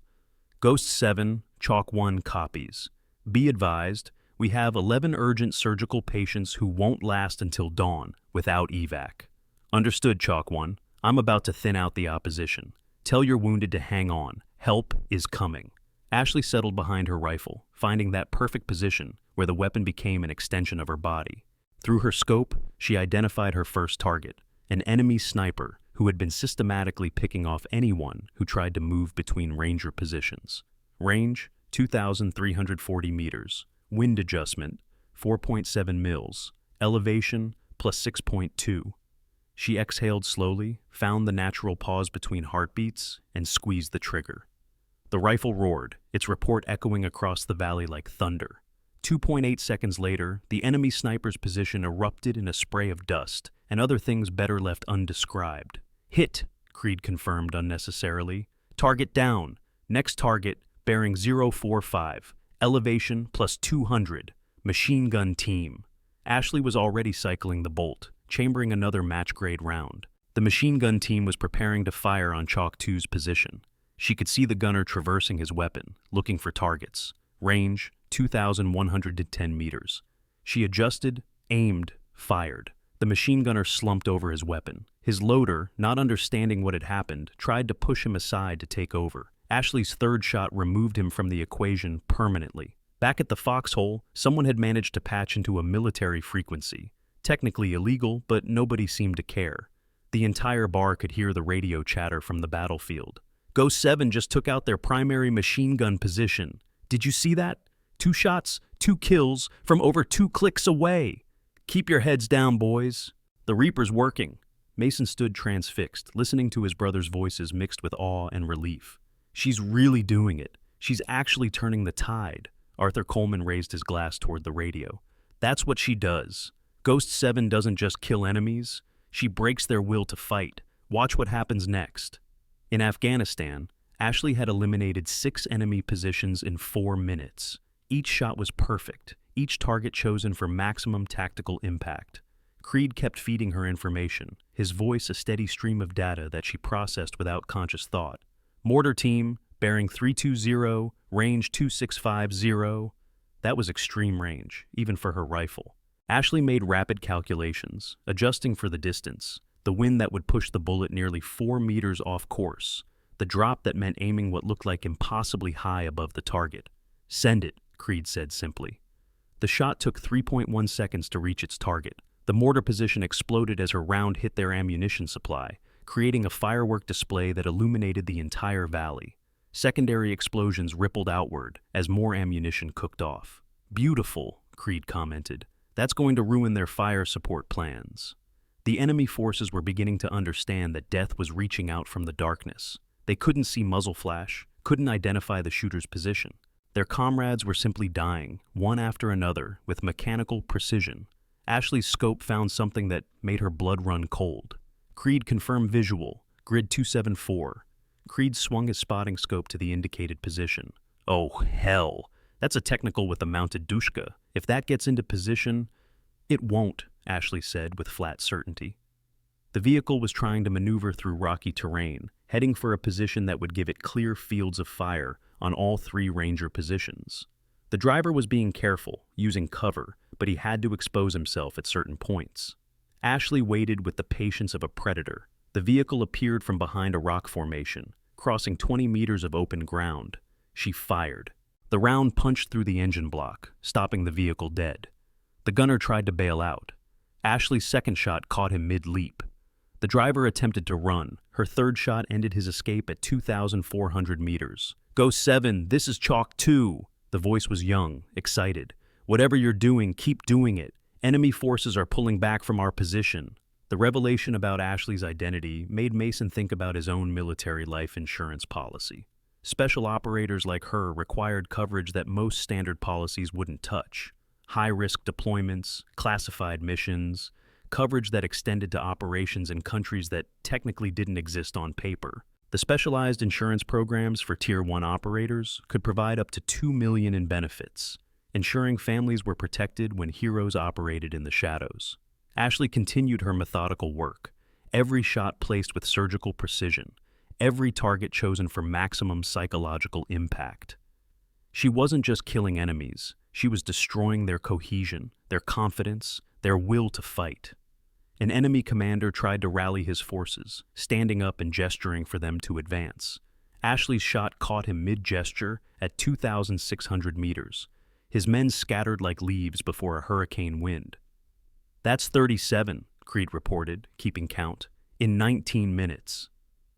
Speaker 1: "Ghost 7, Chalk 1 copies. Be advised, we have 11 urgent surgical patients who won't last until dawn, without evac." "Understood, Chalk 1. I'm about to thin out the opposition. Tell your wounded to hang on. Help is coming." Ashley settled behind her rifle, finding that perfect position where the weapon became an extension of her body. Through her scope, she identified her first target, an enemy sniper who had been systematically picking off anyone who tried to move between Ranger positions. Range, 2,340 meters. Wind adjustment, 4.7 mils. Elevation, plus 6.2. She exhaled slowly, found the natural pause between heartbeats, and squeezed the trigger. The rifle roared, its report echoing across the valley like thunder. 2.8 seconds later, the enemy sniper's position erupted in a spray of dust, and other things better left undescribed. "Hit," Creed confirmed unnecessarily. "Target down. Next target, bearing 045. Elevation plus 200. Machine gun team." Ashley was already cycling the bolt, chambering another match-grade round. The machine gun team was preparing to fire on Chalk 2's position. She could see the gunner traversing his weapon, looking for targets. Range, 2,110 meters. She adjusted, aimed, fired. The machine gunner slumped over his weapon. His loader, not understanding what had happened, tried to push him aside to take over. Ashley's third shot removed him from the equation permanently. Back at the foxhole, someone had managed to patch into a military frequency. Technically illegal, but nobody seemed to care. The entire bar could hear the radio chatter from the battlefield. "Ghost 7 just took out their primary machine gun position. Did you see that? 2 shots, 2 kills, from over 2 clicks away. Keep your heads down, boys. The Reaper's working." Mason stood transfixed, listening to his brother's voices mixed with awe and relief. "She's really doing it. She's actually turning the tide." Arthur Coleman raised his glass toward the radio. "That's what she does. Ghost 7 doesn't just kill enemies. She breaks their will to fight. Watch what happens next." In Afghanistan, Ashley had eliminated 6 enemy positions in 4 minutes. Each shot was perfect, each target chosen for maximum tactical impact. Creed kept feeding her information, his voice a steady stream of data that she processed without conscious thought. "Mortar team, bearing 320, range 2650. That was extreme range, even for her rifle. Ashley made rapid calculations, adjusting for the distance, the wind that would push the bullet nearly 4 meters off course, the drop that meant aiming what looked like impossibly high above the target. "Send it," Creed said simply. The shot took 3.1 seconds to reach its target. The mortar position exploded as her round hit their ammunition supply, creating a firework display that illuminated the entire valley. Secondary explosions rippled outward as more ammunition cooked off. "Beautiful," Creed commented. "That's going to ruin their fire support plans." The enemy forces were beginning to understand that death was reaching out from the darkness. They couldn't see muzzle flash, couldn't identify the shooter's position. Their comrades were simply dying, one after another, with mechanical precision. Ashley's scope found something that made her blood run cold. Creed confirmed visual, grid 274. Creed swung his spotting scope to the indicated position. "Oh, hell. That's a technical with a mounted dushka. If that gets into position..." "It won't," Ashley said with flat certainty. The vehicle was trying to maneuver through rocky terrain, heading for a position that would give it clear fields of fire on all 3 Ranger positions. The driver was being careful, using cover, but he had to expose himself at certain points. Ashley waited with the patience of a predator. The vehicle appeared from behind a rock formation, crossing 20 meters of open ground. She fired. The round punched through the engine block, stopping the vehicle dead. The gunner tried to bail out. Ashley's second shot caught him mid-leap. The driver attempted to run. Her third shot ended his escape at 2,400 meters. "Go 7, this is Chalk 2. The voice was young, excited. "Whatever you're doing, keep doing it. Enemy forces are pulling back from our position." The revelation about Ashley's identity made Mason think about his own military life insurance policy. Special operators like her required coverage that most standard policies wouldn't touch. High-risk deployments, classified missions, coverage that extended to operations in countries that technically didn't exist on paper. The specialized insurance programs for Tier 1 operators could provide up to $2 million in benefits, ensuring families were protected when heroes operated in the shadows. Ashley continued her methodical work, every shot placed with surgical precision, every target chosen for maximum psychological impact. She wasn't just killing enemies, she was destroying their cohesion, their confidence, their will to fight. An enemy commander tried to rally his forces, standing up and gesturing for them to advance. Ashley's shot caught him mid-gesture at 2,600 meters. His men scattered like leaves before a hurricane wind. "That's 37, Creed reported, keeping count, "in 19 minutes.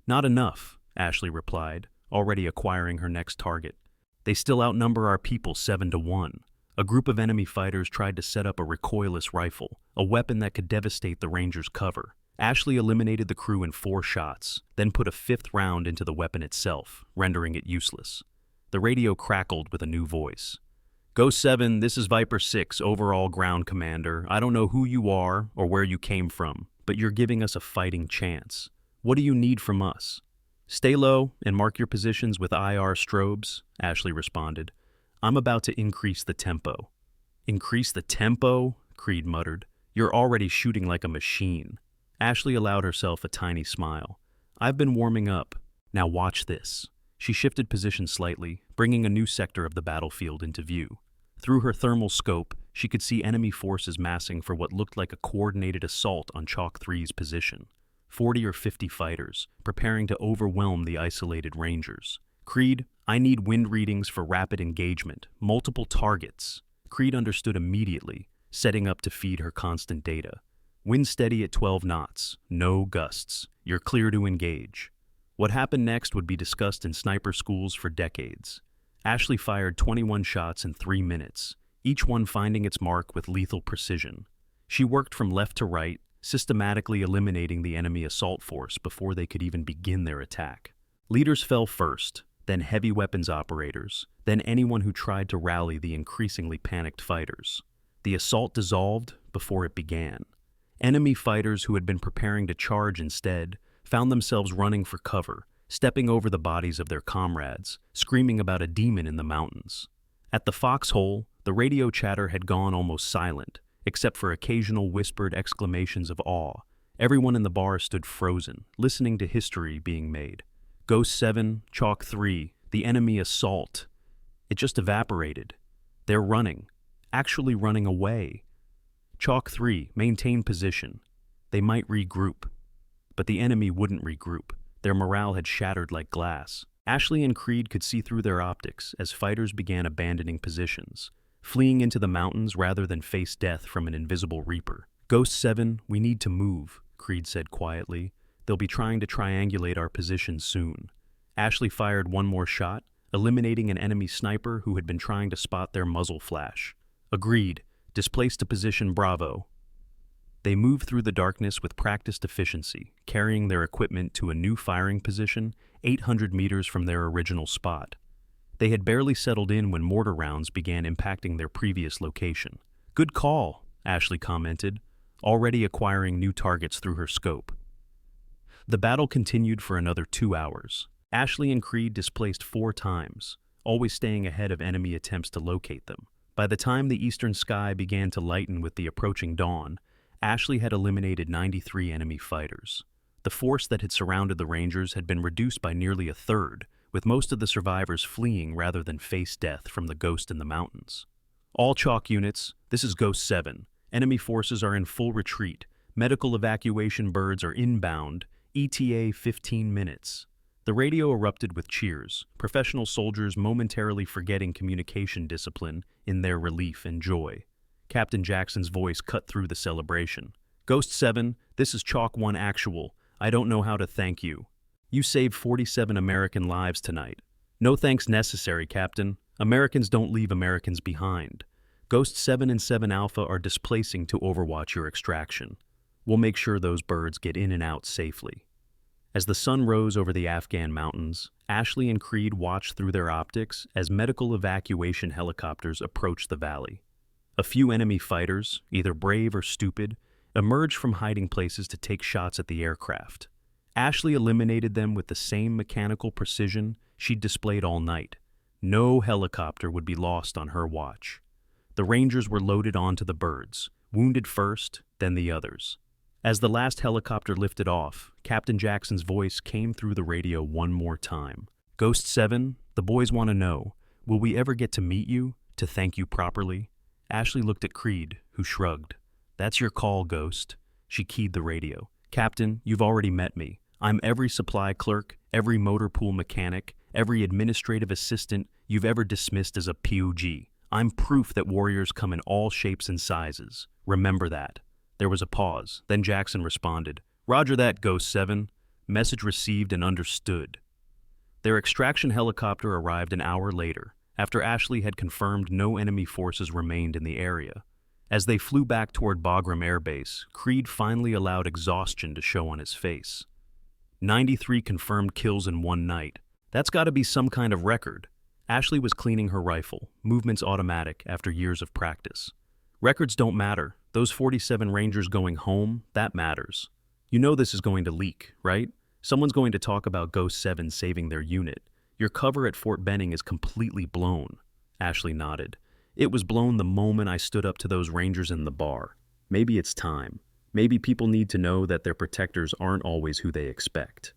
Speaker 1: "Not enough," Ashley replied, already acquiring her next target. "They still outnumber our people 7-1. A group of enemy fighters tried to set up a recoilless rifle, a weapon that could devastate the Rangers' cover. Ashley eliminated the crew in 4 shots, then put a 5th round into the weapon itself, rendering it useless. The radio crackled with a new voice. "Go 7, this is Viper 6, overall ground commander. I don't know who you are or where you came from, but you're giving us a fighting chance. What do you need from us?" "Stay low and mark your positions with IR strobes," Ashley responded. "I'm about to increase the tempo." "Increase the tempo?" Creed muttered. "You're already shooting like a machine." Ashley allowed herself a tiny smile. "I've been warming up. Now watch this." She shifted position slightly, bringing a new sector of the battlefield into view. Through her thermal scope, she could see enemy forces massing for what looked like a coordinated assault on Chalk 3's position. 40 or 50 fighters, preparing to overwhelm the isolated Rangers. "Creed, I need wind readings for rapid engagement, multiple targets." Creed understood immediately, setting up to feed her constant data. "Wind steady at 12 knots, no gusts. You're clear to engage." What happened next would be discussed in sniper schools for decades. Ashley fired 21 shots in 3 minutes, each one finding its mark with lethal precision. She worked from left to right, systematically eliminating the enemy assault force before they could even begin their attack. Leaders fell first, then heavy weapons operators, then anyone who tried to rally the increasingly panicked fighters. The assault dissolved before it began. Enemy fighters who had been preparing to charge instead found themselves running for cover, stepping over the bodies of their comrades, screaming about a demon in the mountains. At the foxhole, the radio chatter had gone almost silent, except for occasional whispered exclamations of awe. Everyone in the bar stood frozen, listening to history being made. "Ghost 7, Chalk 3, the enemy assault." It just evaporated. "They're running, actually running away." Chalk 3, maintain position. They might regroup. But the enemy wouldn't regroup. Their morale had shattered like glass. Ashley and Creed could see through their optics as fighters began abandoning positions, fleeing into the mountains rather than face death from an invisible reaper. "Ghost 7, we need to move," Creed said quietly. "They'll be trying to triangulate our position soon." Ashley fired one more shot, eliminating an enemy sniper who had been trying to spot their muzzle flash. "Agreed. Displace to position Bravo." They moved through the darkness with practiced efficiency, carrying their equipment to a new firing position 800 meters from their original spot. They had barely settled in when mortar rounds began impacting their previous location. "Good call," Ashley commented, already acquiring new targets through her scope. The battle continued for another 2 hours. Ashley and Creed displaced 4 times, always staying ahead of enemy attempts to locate them. By the time the eastern sky began to lighten with the approaching dawn, Ashley had eliminated 93 enemy fighters. The force that had surrounded the Rangers had been reduced by nearly a third, with most of the survivors fleeing rather than face death from the ghost in the mountains. "All Chalk units, this is Ghost 7. Enemy forces are in full retreat. Medical evacuation birds are inbound. ETA 15 minutes. The radio erupted with cheers, professional soldiers momentarily forgetting communication discipline in their relief and joy. Captain Jackson's voice cut through the celebration. Ghost 7, this is Chalk 1 Actual. I don't know how to thank you. You saved 47 American lives tonight. No thanks necessary, Captain. Americans don't leave Americans behind. Ghost 7 and 7 Alpha are displacing to overwatch your extraction. We'll make sure those birds get in and out safely. As the sun rose over the Afghan mountains, Ashley and Creed watched through their optics as medical evacuation helicopters approached the valley. A few enemy fighters, either brave or stupid, emerged from hiding places to take shots at the aircraft. Ashley eliminated them with the same mechanical precision she'd displayed all night. No helicopter would be lost on her watch. The Rangers were loaded onto the birds, wounded first, then the others. As the last helicopter lifted off, Captain Jackson's voice came through the radio one more time. Ghost 7, the boys want to know, will we ever get to meet you, to thank you properly? Ashley looked at Creed, who shrugged. That's your call, Ghost. She keyed the radio. Captain, you've already met me. I'm every supply clerk, every motor pool mechanic, every administrative assistant you've ever dismissed as a POG. I'm proof that warriors come in all shapes and sizes. Remember that. There was a pause. Then Jackson responded, Roger that, Ghost 7. Message received and understood. Their extraction helicopter arrived an hour later, after Ashley had confirmed no enemy forces remained in the area. As they flew back toward Bagram Air Base, Creed finally allowed exhaustion to show on his face. 93 confirmed kills in one night. That's got to be some kind of record. Ashley was cleaning her rifle, movements automatic after years of practice. Records don't matter. Those 47 Rangers going home, that matters. You know this is going to leak, right? Someone's going to talk about Ghost 7 saving their unit. Your cover at Fort Benning is completely blown. Ashley nodded. It was blown the moment I stood up to those Rangers in the bar. Maybe it's time. Maybe people need to know that their protectors aren't always who they expect.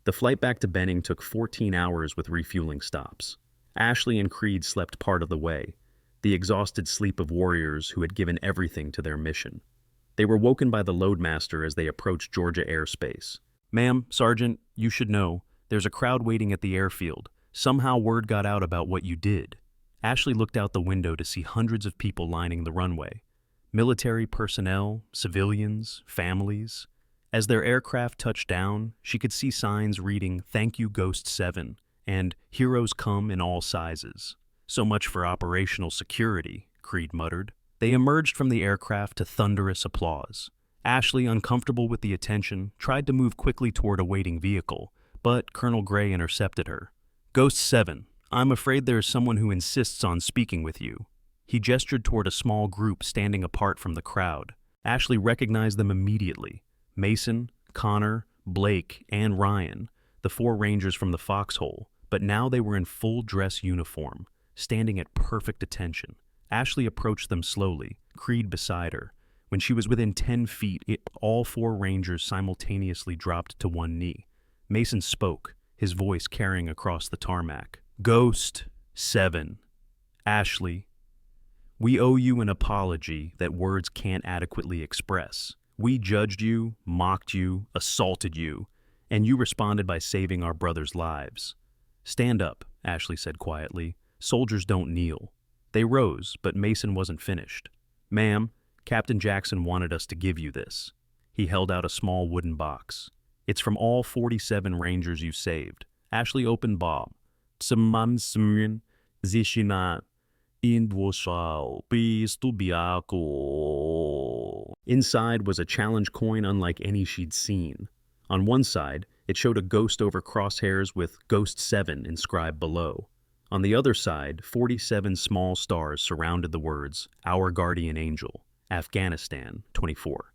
Speaker 1: The flight back to Benning took 14 hours with refueling stops. Ashley and Creed slept part of the way, the exhausted sleep of warriors who had given everything to their mission. They were woken by the loadmaster as they approached Georgia airspace. Ma'am, Sergeant, you should know, there's a crowd waiting at the airfield. Somehow word got out about what you did. Ashley looked out the window to see hundreds of people lining the runway. Military personnel, civilians, families. As their aircraft touched down, she could see signs reading, Thank you, Ghost 7, and Heroes come in all sizes. So much for operational security, Creed muttered. They emerged from the aircraft to thunderous applause. Ashley, uncomfortable with the attention, tried to move quickly toward a waiting vehicle, but Colonel Gray intercepted her. Ghost 7, I'm afraid there is someone who insists on speaking with you. He gestured toward a small group standing apart from the crowd. Ashley recognized them immediately. Mason, Connor, Blake, and Ryan, the 4 Rangers from the Foxhole, but now they were in full dress uniform, standing at perfect attention. Ashley approached them slowly, Creed beside her. When she was within 10 feet, all 4 Rangers simultaneously dropped to one knee. Mason spoke, his voice carrying across the tarmac. Ghost 7. Ashley, we owe you an apology that words can't adequately express. We judged you, mocked you, assaulted you, and you responded by saving our brothers' lives. Stand up, Ashley said quietly. Soldiers don't kneel. They rose, but Mason wasn't finished. Ma'am, Captain Jackson wanted us to give you this. He held out a small wooden box. It's from all 47 Rangers you saved. Ashley opened Bob. Inside was a challenge coin unlike any she'd seen. On one side, it showed a ghost over crosshairs with Ghost 7 inscribed below. On the other side, 47 small stars surrounded the words, Our Guardian Angel, Afghanistan, 24.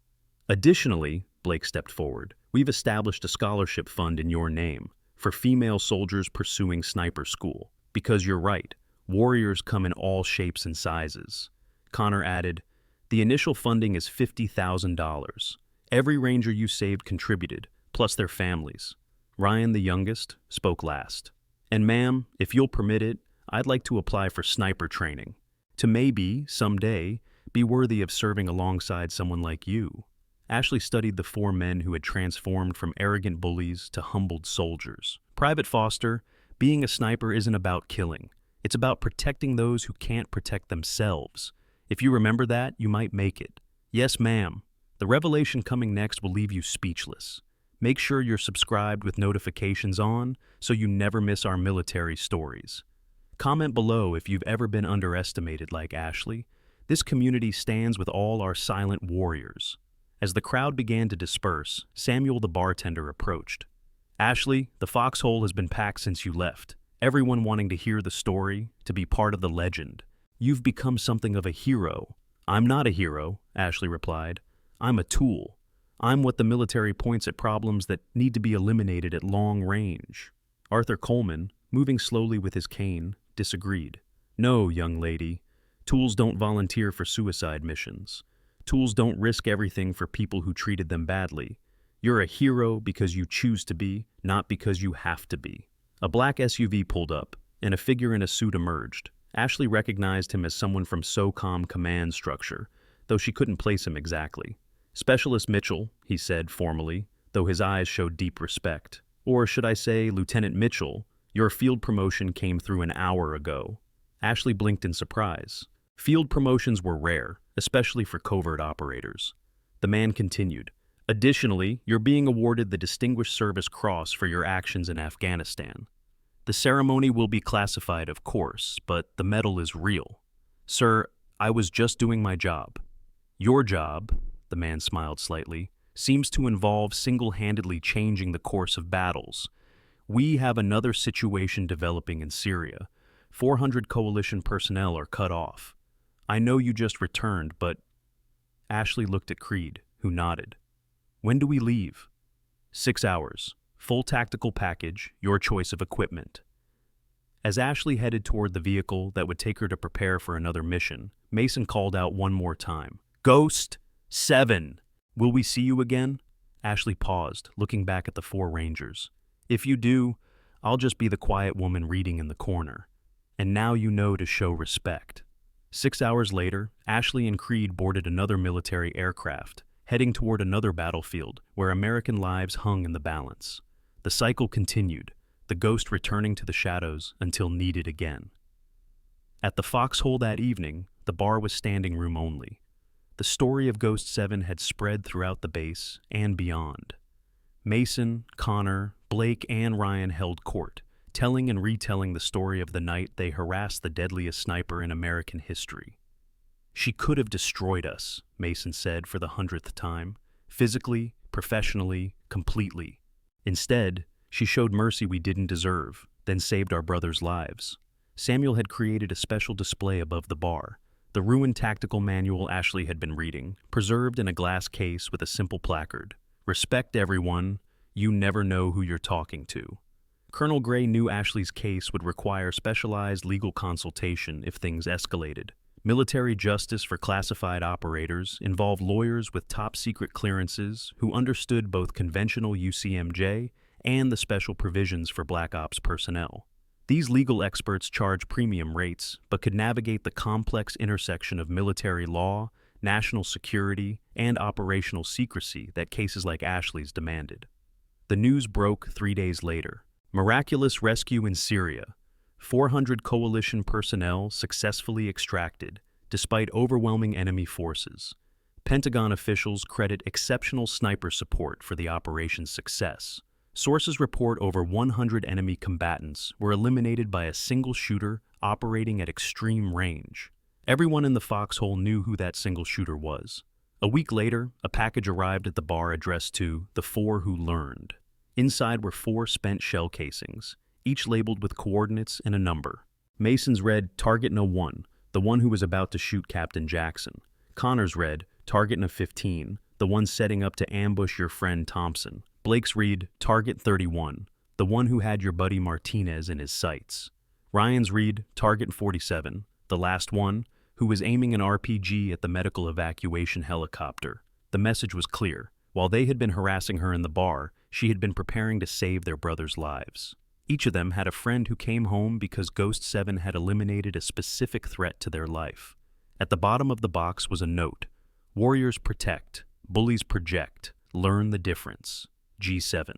Speaker 1: Additionally, Blake stepped forward, we've established a scholarship fund in your name for female soldiers pursuing sniper school. Because you're right, warriors come in all shapes and sizes. Connor added, the initial funding is $50,000. Every Ranger you saved contributed, plus their families. Ryan, the youngest, spoke last. And ma'am, if you'll permit it, I'd like to apply for sniper training, to maybe, someday, be worthy of serving alongside someone like you. Ashley studied the 4 men who had transformed from arrogant bullies to humbled soldiers. Private Foster, being a sniper isn't about killing. It's about protecting those who can't protect themselves. If you remember that, you might make it. Yes, ma'am. The revelation coming next will leave you speechless. Make sure you're subscribed with notifications on so you never miss our military stories. Comment below if you've ever been underestimated like Ashley. This community stands with all our silent warriors. As the crowd began to disperse, Samuel the bartender approached. Ashley, the foxhole has been packed since you left. Everyone wanting to hear the story, to be part of the legend. You've become something of a hero. I'm not a hero, Ashley replied. I'm a tool. I'm what the military points at problems that need to be eliminated at long range. Arthur Coleman, moving slowly with his cane, disagreed. No, young lady. Tools don't volunteer for suicide missions. Tools don't risk everything for people who treated them badly. You're a hero because you choose to be, not because you have to be. A black SUV pulled up, and a figure in a suit emerged. Ashley recognized him as someone from SOCOM command structure, though she couldn't place him exactly. Specialist Mitchell, he said formally, though his eyes showed deep respect. Or should I say, Lieutenant Mitchell, your field promotion came through an hour ago. Ashley blinked in surprise. Field promotions were rare, especially for covert operators. The man continued. Additionally, you're being awarded the Distinguished Service Cross for your actions in Afghanistan. The ceremony will be classified, of course, but the medal is real. Sir, I was just doing my job. Your job, the man smiled slightly, seems to involve single-handedly changing the course of battles. We have another situation developing in Syria. 400 coalition personnel are cut off. I know you just returned, but... Ashley looked at Creed, who nodded. When do we leave? 6 hours. Full tactical package, your choice of equipment. As Ashley headed toward the vehicle that would take her to prepare for another mission, Mason called out one more time. Ghost 7! Will we see you again? Ashley paused, looking back at the 4 Rangers. If you do, I'll just be the quiet woman reading in the corner. And now you know to show respect. 6 hours later, Ashley and Creed boarded another military aircraft, heading toward another battlefield where American lives hung in the balance. The cycle continued, the ghost returning to the shadows until needed again. At the Foxhole that evening, the bar was standing room only. The story of Ghost 7 had spread throughout the base and beyond. Mason, Connor, Blake, and Ryan held court, telling and retelling the story of the night they harassed the deadliest sniper in American history. She could have destroyed us, Mason said for the 100th time, physically, professionally, completely. Instead, she showed mercy we didn't deserve, then saved our brothers' lives. Samuel had created a special display above the bar, the ruined tactical manual Ashley had been reading, preserved in a glass case with a simple placard. Respect everyone, you never know who you're talking to. Colonel Gray knew Ashley's case would require specialized legal consultation if things escalated. Military justice for classified operators involved lawyers with top-secret clearances who understood both conventional UCMJ and the special provisions for Black Ops personnel. These legal experts charge premium rates, but could navigate the complex intersection of military law, national security, and operational secrecy that cases like Ashley's demanded. The news broke 3 days later. Miraculous rescue in Syria. 400 coalition personnel successfully extracted, despite overwhelming enemy forces. Pentagon officials credit exceptional sniper support for the operation's success. Sources report over 100 enemy combatants were eliminated by a single shooter operating at extreme range. Everyone in the Foxhole knew who that single shooter was. A week later, a package arrived at the bar addressed to the 4 who learned. Inside were 4 spent shell casings, each labeled with coordinates and a number. Mason's read Target No. 1, the one who was about to shoot Captain Jackson. Connor's read Target No. 15, the one setting up to ambush your friend Thompson. Blake's read Target 31, the one who had your buddy Martinez in his sights. Ryan's read Target 47, the last one, who was aiming an RPG at the medical evacuation helicopter. The message was clear. While they had been harassing her in the bar, she had been preparing to save their brothers' lives. Each of them had a friend who came home because Ghost 7 had eliminated a specific threat to their life. At the bottom of the box was a note. Warriors protect, bullies project, learn the difference. G7.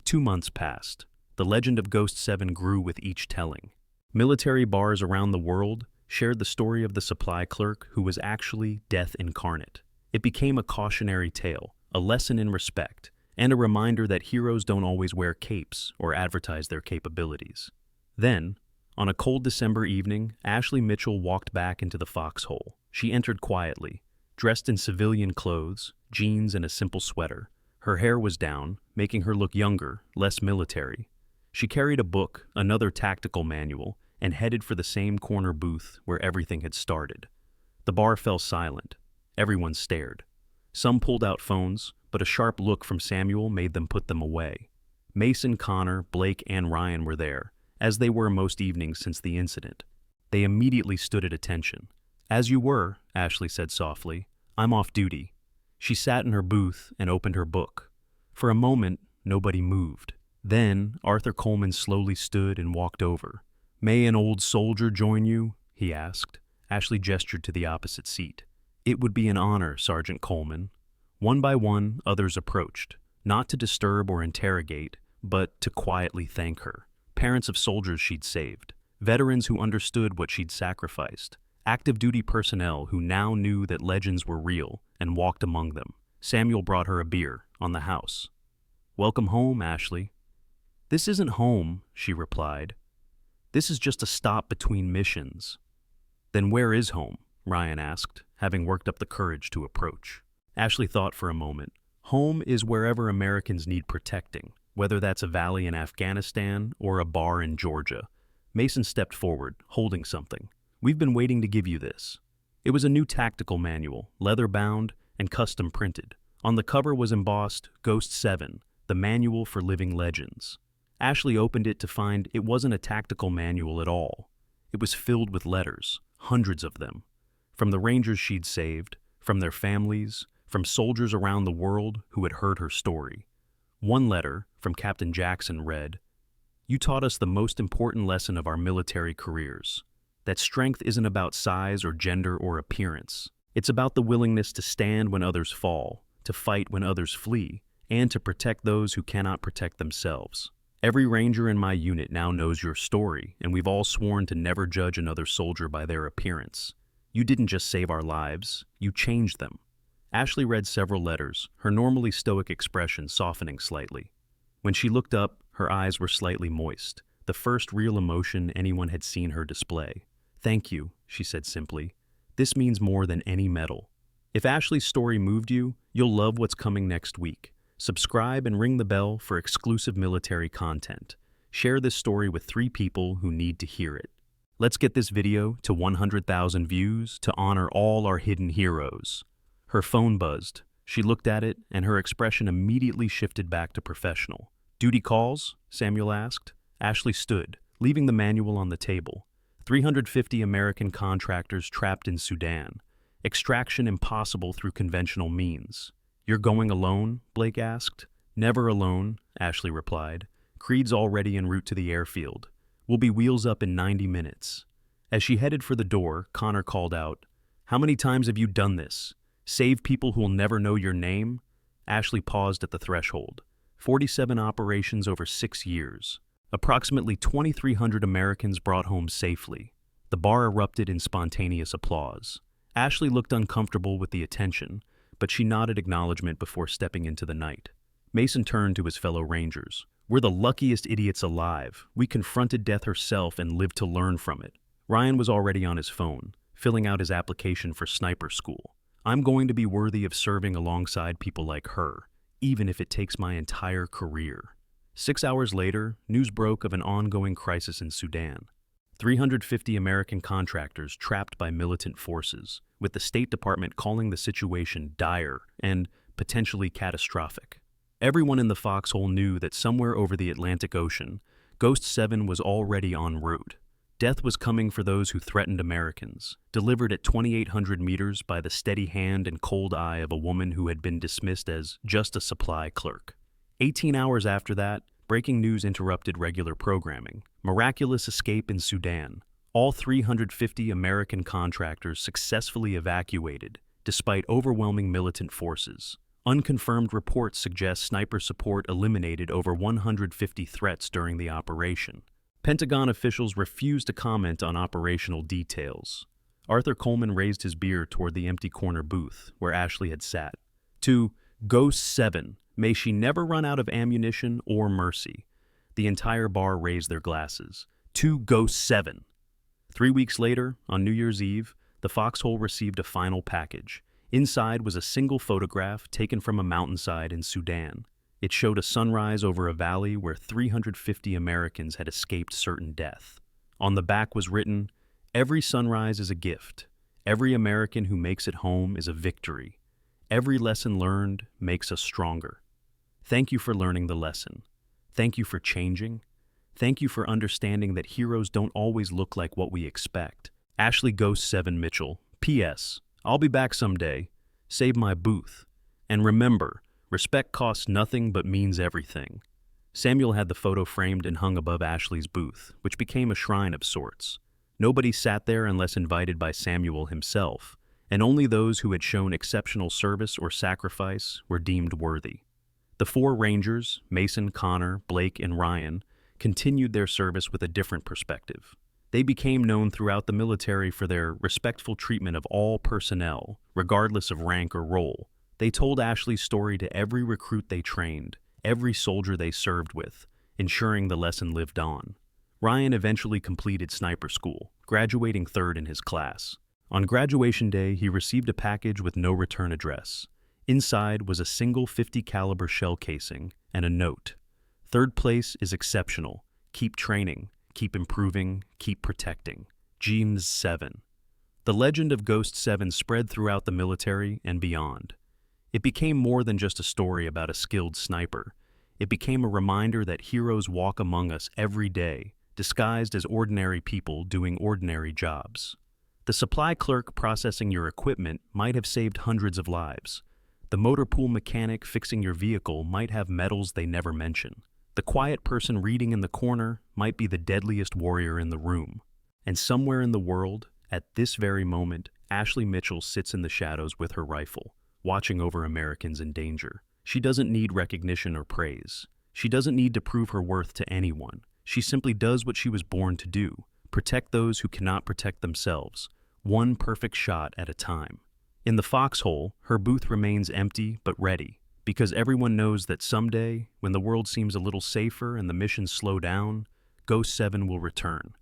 Speaker 1: 2 months passed. The legend of Ghost 7 grew with each telling. Military bars around the world shared the story of the supply clerk who was actually death incarnate. It became a cautionary tale, a lesson in respect, and a reminder that heroes don't always wear capes or advertise their capabilities. Then, on a cold December evening, Ashley Mitchell walked back into the foxhole. She entered quietly, dressed in civilian clothes, jeans and a simple sweater. Her hair was down, making her look younger, less military. She carried a book, another tactical manual, and headed for the same corner booth where everything had started. The bar fell silent. Everyone stared. Some pulled out phones, but a sharp look from Samuel made them put them away. Mason, Connor, Blake, and Ryan were there, as they were most evenings since the incident. They immediately stood at attention. "As you were," Ashley said softly. "I'm off duty." She sat in her booth and opened her book. For a moment, nobody moved. Then, Arthur Coleman slowly stood and walked over. "May an old soldier join you?" he asked. Ashley gestured to the opposite seat. "It would be an honor, Sergeant Coleman." One by one, others approached, not to disturb or interrogate, but to quietly thank her. Parents of soldiers she'd saved, veterans who understood what she'd sacrificed, active duty personnel who now knew that legends were real and walked among them. Samuel brought her a beer on the house. "Welcome home, Ashley." "This isn't home," she replied. "This is just a stop between missions." "Then where is home?" Ryan asked, having worked up the courage to approach. Ashley thought for a moment. "Home is wherever Americans need protecting, whether that's a valley in Afghanistan or a bar in Georgia." Mason stepped forward, holding something. "We've been waiting to give you this." It was a new tactical manual, leather-bound and custom printed. On the cover was embossed Ghost 7, the manual for living legends. Ashley opened it to find it wasn't a tactical manual at all. It was filled with letters, hundreds of them, from the Rangers she'd saved, from their families, from soldiers around the world who had heard her story. One letter, from Captain Jackson, read, "You taught us the most important lesson of our military careers, that strength isn't about size or gender or appearance. It's about the willingness to stand when others fall, to fight when others flee, and to protect those who cannot protect themselves. Every Ranger in my unit now knows your story, and we've all sworn to never judge another soldier by their appearance. You didn't just save our lives, you changed them." Ashley read several letters, her normally stoic expression softening slightly. When she looked up, her eyes were slightly moist, the first real emotion anyone had seen her display. "Thank you," she said simply. "This means more than any medal. If Ashley's story moved you, you'll love what's coming next week. Subscribe and ring the bell for exclusive military content. Share this story with 3 people who need to hear it. Let's get this video to 100,000 views to honor all our hidden heroes." Her phone buzzed. She looked at it, and her expression immediately shifted back to professional. "Duty calls?" Samuel asked. Ashley stood, leaving the manual on the table. 350 American contractors trapped in Sudan. Extraction impossible through conventional means. "You're going alone?" Blake asked. "Never alone," Ashley replied. "Creed's already en route to the airfield. We'll be wheels up in 90 minutes. As she headed for the door, Connor called out, "How many times have you done this? Save people who'll never know your name?" Ashley paused at the threshold. 47 operations over 6 years. Approximately 2,300 Americans brought home safely. The bar erupted in spontaneous applause. Ashley looked uncomfortable with the attention, but she nodded acknowledgement before stepping into the night. Mason turned to his fellow Rangers. "We're the luckiest idiots alive. We confronted death herself and lived to learn from it." Ryan was already on his phone, filling out his application for sniper school. "I'm going to be worthy of serving alongside people like her, even if it takes my entire career." 6 hours later, news broke of an ongoing crisis in Sudan. 350 American contractors trapped by militant forces, with the State Department calling the situation dire and potentially catastrophic. Everyone in the foxhole knew that somewhere over the Atlantic Ocean, Ghost 7 was already en route. Death was coming for those who threatened Americans, delivered at 2,800 meters by the steady hand and cold eye of a woman who had been dismissed as just a supply clerk. 18 hours after that, breaking news interrupted regular programming. Miraculous escape in Sudan. All 350 American contractors successfully evacuated, despite overwhelming militant forces. Unconfirmed reports suggest sniper support eliminated over 150 threats during the operation. Pentagon officials refused to comment on operational details. Arthur Coleman raised his beer toward the empty corner booth where Ashley had sat. To Ghost 7, may she never run out of ammunition or mercy. The entire bar raised their glasses. To Ghost 7. 3 weeks later, on New Year's Eve, the Foxhole received a final package. Inside was a single photograph taken from a mountainside in Sudan. It showed a sunrise over a valley where 350 Americans had escaped certain death. On the back was written, "Every sunrise is a gift. Every American who makes it home is a victory. Every lesson learned makes us stronger. Thank you for learning the lesson. Thank you for changing. Thank you for understanding that heroes don't always look like what we expect. Ashley Ghost 7 Mitchell. P.S. I'll be back someday. Save my booth. And remember, respect costs nothing but means everything." Samuel had the photo framed and hung above Ashley's booth, which became a shrine of sorts. Nobody sat there unless invited by Samuel himself, and only those who had shown exceptional service or sacrifice were deemed worthy. The 4 Rangers, Mason, Connor, Blake, and Ryan, continued their service with a different perspective. They became known throughout the military for their respectful treatment of all personnel, regardless of rank or role. They told Ashley's story to every recruit they trained, every soldier they served with, ensuring the lesson lived on. Ryan eventually completed sniper school, graduating 3rd in his class. On graduation day, he received a package with no return address. Inside was a single .50 caliber shell casing and a note. "Third place is exceptional. Keep training, keep improving, keep protecting. James 7. The legend of Ghost 7 spread throughout the military and beyond. It became more than just a story about a skilled sniper. It became a reminder that heroes walk among us every day, disguised as ordinary people doing ordinary jobs. The supply clerk processing your equipment might have saved hundreds of lives. The motor pool mechanic fixing your vehicle might have medals they never mention. The quiet person reading in the corner might be the deadliest warrior in the room. And somewhere in the world, at this very moment, Ashley Mitchell sits in the shadows with her rifle, watching over Americans in danger. She doesn't need recognition or praise. She doesn't need to prove her worth to anyone. She simply does what she was born to do: protect those who cannot protect themselves, one perfect shot at a time. In the Foxhole, her booth remains empty but ready, because everyone knows that someday, when the world seems a little safer and the missions slow down, Ghost 7 will return.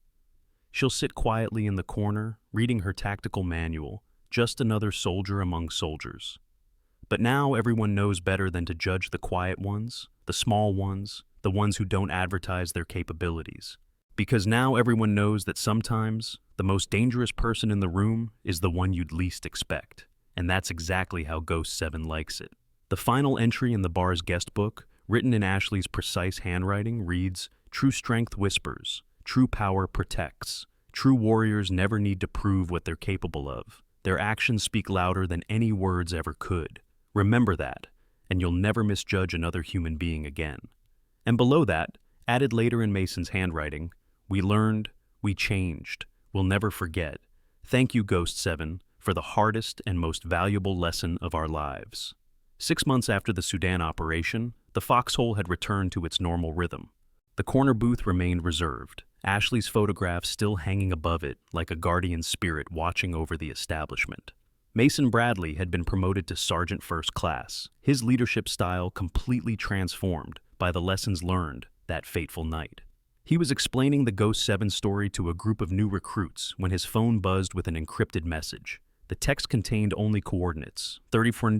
Speaker 1: She'll sit quietly in the corner, reading her tactical manual, just another soldier among soldiers. But now everyone knows better than to judge the quiet ones, the small ones, the ones who don't advertise their capabilities. Because now everyone knows that sometimes the most dangerous person in the room is the one you'd least expect. And that's exactly how Ghost 7 likes it. The final entry in the bar's guest book, written in Ashley's precise handwriting, reads, "True strength whispers, true power protects. True warriors never need to prove what they're capable of. Their actions speak louder than any words ever could. Remember that, and you'll never misjudge another human being again." And below that, added later in Mason's handwriting, "We learned, we changed, we'll never forget. Thank you, Ghost 7, for the hardest and most valuable lesson of our lives." 6 months after the Sudan operation, the Foxhole had returned to its normal rhythm. The corner booth remained reserved, Ashley's photograph still hanging above it like a guardian spirit watching over the establishment. Mason Bradley had been promoted to Sergeant First Class, his leadership style completely transformed by the lessons learned that fateful night. He was explaining the Ghost 7 story to a group of new recruits when his phone buzzed with an encrypted message. The text contained only coordinates, 34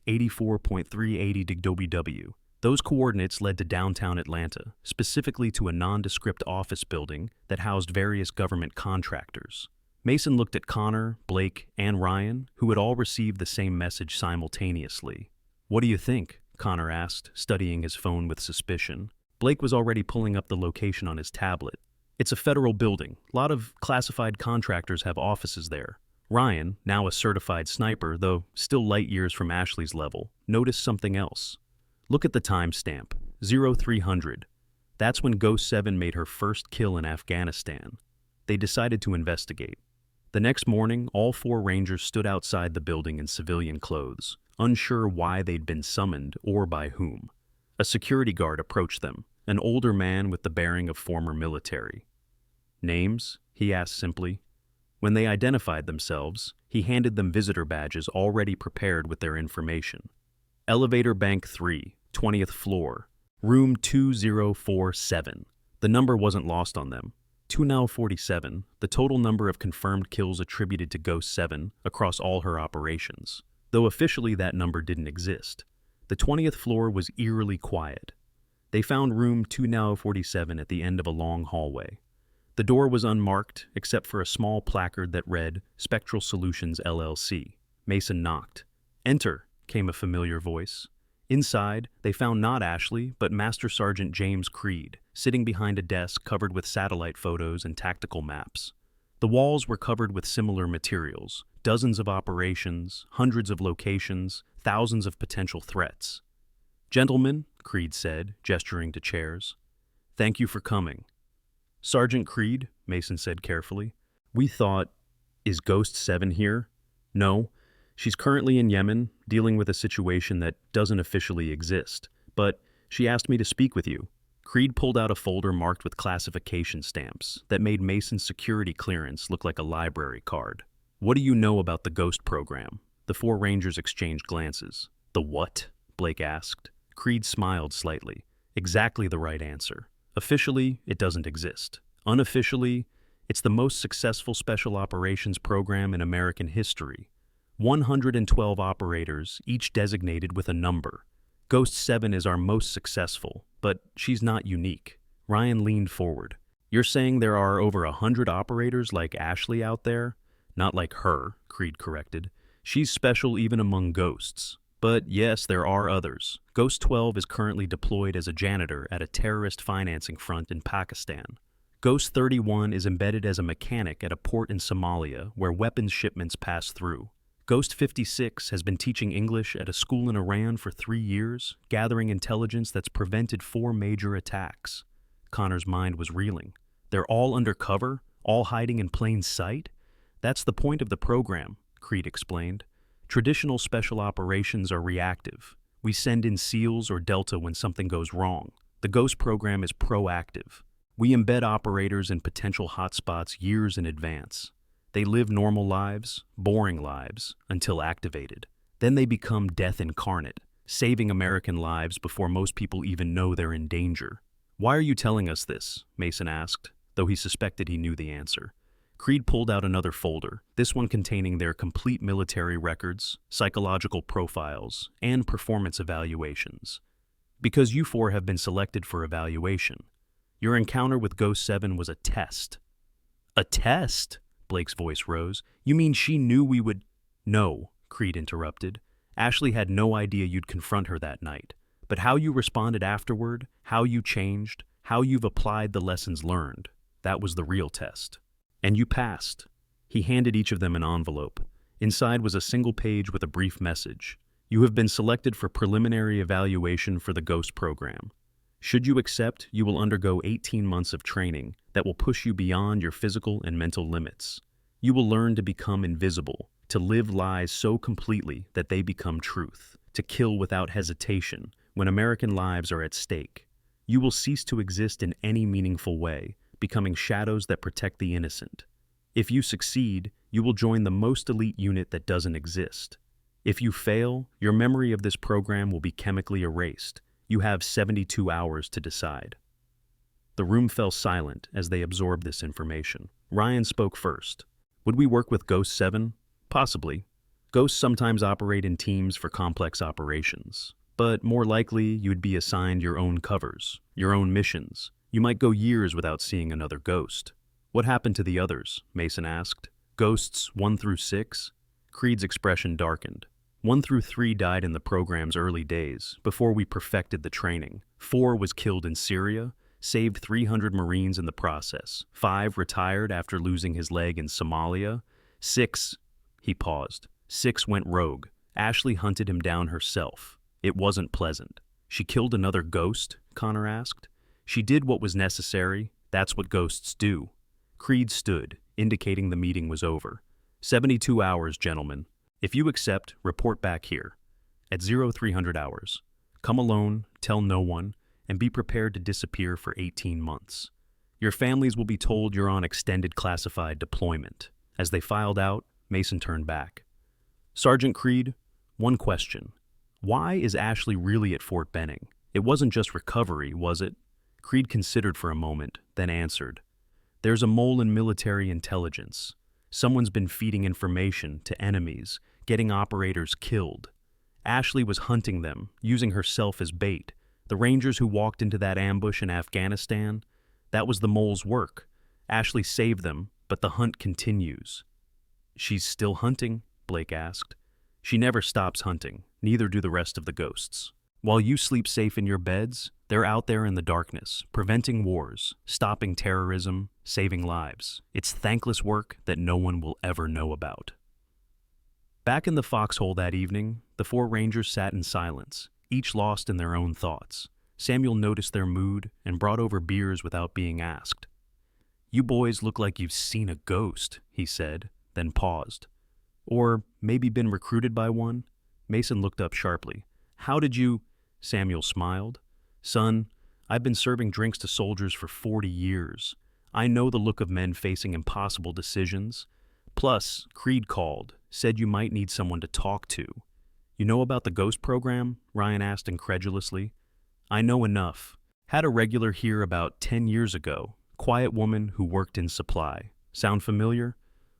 Speaker 1: 84.380 DW. Those coordinates led to downtown Atlanta, specifically to a nondescript office building that housed various government contractors. Mason looked at Connor, Blake, and Ryan, who had all received the same message simultaneously. "What do you think?" Connor asked, studying his phone with suspicion. Blake was already pulling up the location on his tablet. "It's a federal building. A lot of classified contractors have offices there." Ryan, now a certified sniper, though still light years from Ashley's level, noticed something else. "Look at the timestamp, 0300. That's when Ghost 7 made her first kill in Afghanistan." They decided to investigate. The next morning, all 4 Rangers stood outside the building in civilian clothes, unsure why they'd been summoned or by whom. A security guard approached them, an older man with the bearing of former military. "Names?" he asked simply. When they identified themselves, he handed them visitor badges already prepared with their information. Elevator Bank 3, 20th floor, room 2047. The number wasn't lost on them. 247, the total number of confirmed kills attributed to Ghost 7 across all her operations, though officially that number didn't exist. The 20th floor was eerily quiet. They found room 247 at the end of a long hallway. The door was unmarked except for a small placard that read, Spectral Solutions LLC. Mason knocked. "Enter," came a familiar voice. Inside, they found not Ashley, but Master Sergeant James Creed, sitting behind a desk covered with satellite photos and tactical maps. The walls were covered with similar materials, dozens of operations, hundreds of locations, thousands of potential threats. "Gentlemen," Creed said, gesturing to chairs, "thank you for coming." "Sergeant Creed," Mason said carefully, "we thought, is Ghost 7 here?" "No. She's currently in Yemen, dealing with a situation that doesn't officially exist, but she asked me to speak with you." Creed pulled out a folder marked with classification stamps that made Mason's security clearance look like a library card. "What do you know about the Ghost program?" The four Rangers exchanged glances. "The what?" Blake asked. Creed smiled slightly. "Exactly the right answer. Officially, it doesn't exist. Unofficially, it's the most successful special operations program in American history. 112 operators, each designated with a number. Ghost 7 is our most successful, but she's not unique." Ryan leaned forward. "You're saying there are over 100 operators like Ashley out there?" "Not like her," Creed corrected. "She's special even among ghosts. But yes, there are others. Ghost 12 is currently deployed as a janitor at a terrorist financing front in Pakistan. Ghost 31 is embedded as a mechanic at a port in Somalia where weapons shipments pass through. Ghost 56 has been teaching English at a school in Iran for 3 years, gathering intelligence that's prevented 4 major attacks." Connor's mind was reeling. "They're all undercover, all hiding in plain sight?" "That's the point of the program," Creed explained. "Traditional special operations are reactive. We send in SEALs or Delta when something goes wrong. The Ghost program is proactive. We embed operators in potential hotspots years in advance. They live normal lives, boring lives, until activated. Then they become death incarnate, saving American lives before most people even know they're in danger." "Why are you telling us this?" Mason asked, though he suspected he knew the answer. Creed pulled out another folder, this one containing their complete military records, psychological profiles, and performance evaluations. "Because you 4 have been selected for evaluation. Your encounter with Ghost 7 was a test." "A test?" Blake's voice rose. "You mean she knew we would—" "No," Creed interrupted. "Ashley had no idea you'd confront her that night. But how you responded afterward, how you changed, how you've applied the lessons learned, that was the real test. And you passed." He handed each of them an envelope. Inside was a single page with a brief message. "You have been selected for preliminary evaluation for the Ghost program. Should you accept, you will undergo 18 months of training that will push you beyond your physical and mental limits. You will learn to become invisible, to live lies so completely that they become truth, to kill without hesitation when American lives are at stake. You will cease to exist in any meaningful way, becoming shadows that protect the innocent. If you succeed, you will join the most elite unit that doesn't exist. If you fail, your memory of this program will be chemically erased. You have 72 hours to decide." The room fell silent as they absorbed this information. Ryan spoke first. "Would we work with Ghost 7? Possibly. Ghosts sometimes operate in teams for complex operations. But more likely, you'd be assigned your own covers, your own missions. You might go years without seeing another ghost." "What happened to the others?" Mason asked. "Ghosts 1 through 6? Creed's expression darkened. 1 through 3 died in the program's early days, before we perfected the training. 4 was killed in Syria, saved 300 Marines in the process. 5 retired after losing his leg in Somalia. 6, he paused. 6 went rogue. Ashley hunted him down herself. It wasn't pleasant." "She killed another ghost?" Connor asked. "She did what was necessary. That's what ghosts do." Creed stood, indicating the meeting was over. 72 hours, gentlemen. If you accept, report back here. At 0300 hours. Come alone, tell no one, and be prepared to disappear for 18 months. Your families will be told you're on extended classified deployment. As they filed out, Mason turned back. Sergeant Creed, one question. Why is Ashley really at Fort Benning? It wasn't just recovery, was it? Creed considered for a moment, then answered. There's a mole in military intelligence. Someone's been feeding information to enemies, getting operators killed. Ashley was hunting them, using herself as bait. The Rangers who walked into that ambush in Afghanistan, that was the mole's work. Ashley saved them, but the hunt continues. She's still hunting? Blake asked. She never stops hunting, neither do the rest of the ghosts. While you sleep safe in your beds, they're out there in the darkness, preventing wars, stopping terrorism, saving lives. It's thankless work that no one will ever know about. Back in the foxhole that evening, the four Rangers sat in silence, each lost in their own thoughts. Samuel noticed their mood and brought over beers without being asked. You boys look like you've seen a ghost, he said, then paused. Or maybe been recruited by one? Mason looked up sharply. How did you... Samuel smiled. Son, I've been serving drinks to soldiers for 40 years. I know the look of men facing impossible decisions. Plus, Creed called, said you might need someone to talk to. You know about the ghost program? Ryan asked incredulously. I know enough. Had a regular here about 10 years ago. Quiet woman who worked in supply. Sound familiar?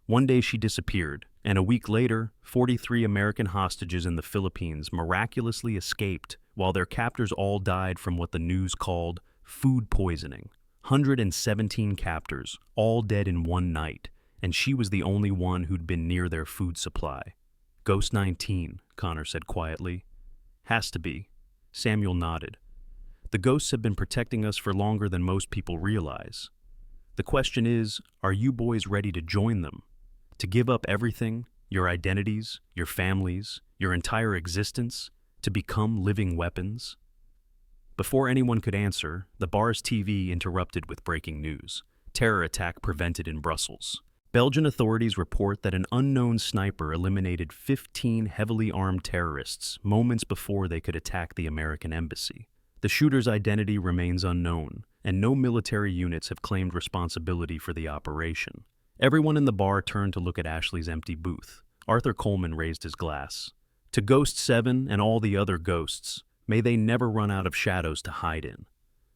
Speaker 1: One day she disappeared, and a week later, 43 American hostages in the Philippines miraculously escaped, while their captors all died from what the news called food poisoning. 117 captors, all dead in one night, and she was the only one who'd been near their food supply. Ghost 19, Connor said quietly. Has to be. Samuel nodded. The ghosts have been protecting us for longer than most people realize. The question is, are you boys ready to join them? To give up everything, your identities, your families, your entire existence, to become living weapons? Before anyone could answer, the bar's TV interrupted with breaking news. Terror attack prevented in Brussels. Belgian authorities report that an unknown sniper eliminated 15 heavily armed terrorists moments before they could attack the American embassy. The shooter's identity remains unknown, and no military units have claimed responsibility for the operation. Everyone in the bar turned to look at Ashley's empty booth. Arthur Coleman raised his glass. To Ghost 7 and all the other ghosts, may they never run out of shadows to hide in.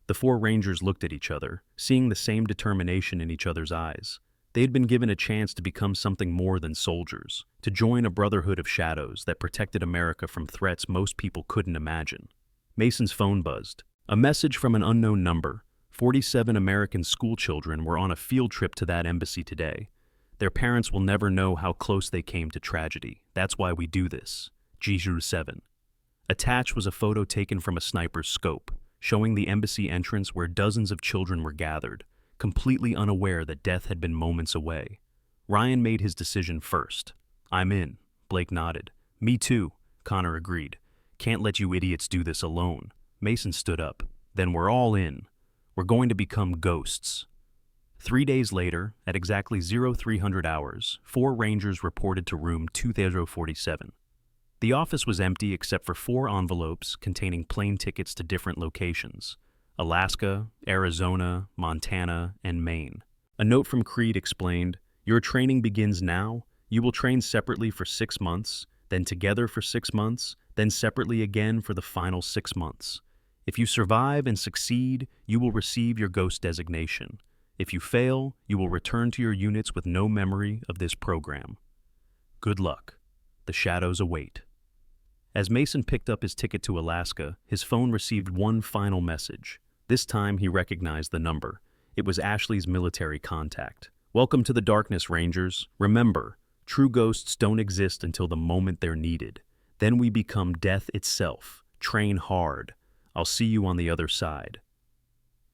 Speaker 1: The four Rangers looked at each other, seeing the same determination in each other's eyes. They had been given a chance to become something more than soldiers, to join a brotherhood of shadows that protected America from threats most people couldn't imagine. Mason's phone buzzed. A message from an unknown number. 47 American schoolchildren were on a field trip to that embassy today. Their parents will never know how close they came to tragedy. That's why we do this. Jeju 7. Attached was a photo taken from a sniper's scope, showing the embassy entrance where dozens of children were gathered, completely unaware that death had been moments away. Ryan made his decision first. I'm in, Blake nodded. Me too, Connor agreed. Can't let you idiots do this alone. Mason stood up. Then we're all in. We're going to become ghosts. 3 days later, at exactly 0300 hours, four Rangers reported to room 2047. The office was empty except for 4 envelopes containing plane tickets to different locations: Alaska, Arizona, Montana, and Maine. A note from Creed explained, "Your training begins now. You will train separately for 6 months, then together for 6 months, then separately again for the final 6 months. If you survive and succeed, you will receive your ghost designation. If you fail, you will return to your units with no memory of this program. Good luck. The shadows await." As Mason picked up his ticket to Alaska, his phone received one final message. This time he recognized the number. It was Ashley's military contact. "Welcome to the darkness, Rangers. Remember, true ghosts don't exist until the moment they're needed. Then we become death itself. Train hard. I'll see you on the other side."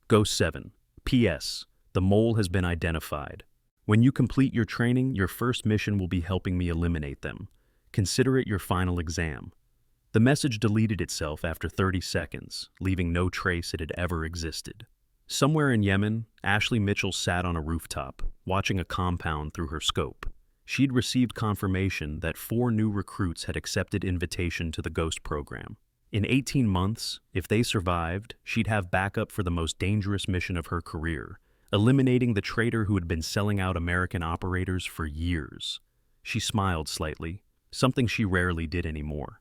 Speaker 1: Ghost 7. P.S. The mole has been identified. When you complete your training, your first mission will be helping me eliminate them. Consider it your final exam. The message deleted itself after 30 seconds, leaving no trace it had ever existed. Somewhere in Yemen, Ashley Mitchell sat on a rooftop, watching a compound through her scope. She'd received confirmation that 4 new recruits had accepted invitation to the Ghost program. In 18 months, if they survived, she'd have backup for the most dangerous mission of her career, eliminating the traitor who had been selling out American operators for years. She smiled slightly, something she rarely did anymore.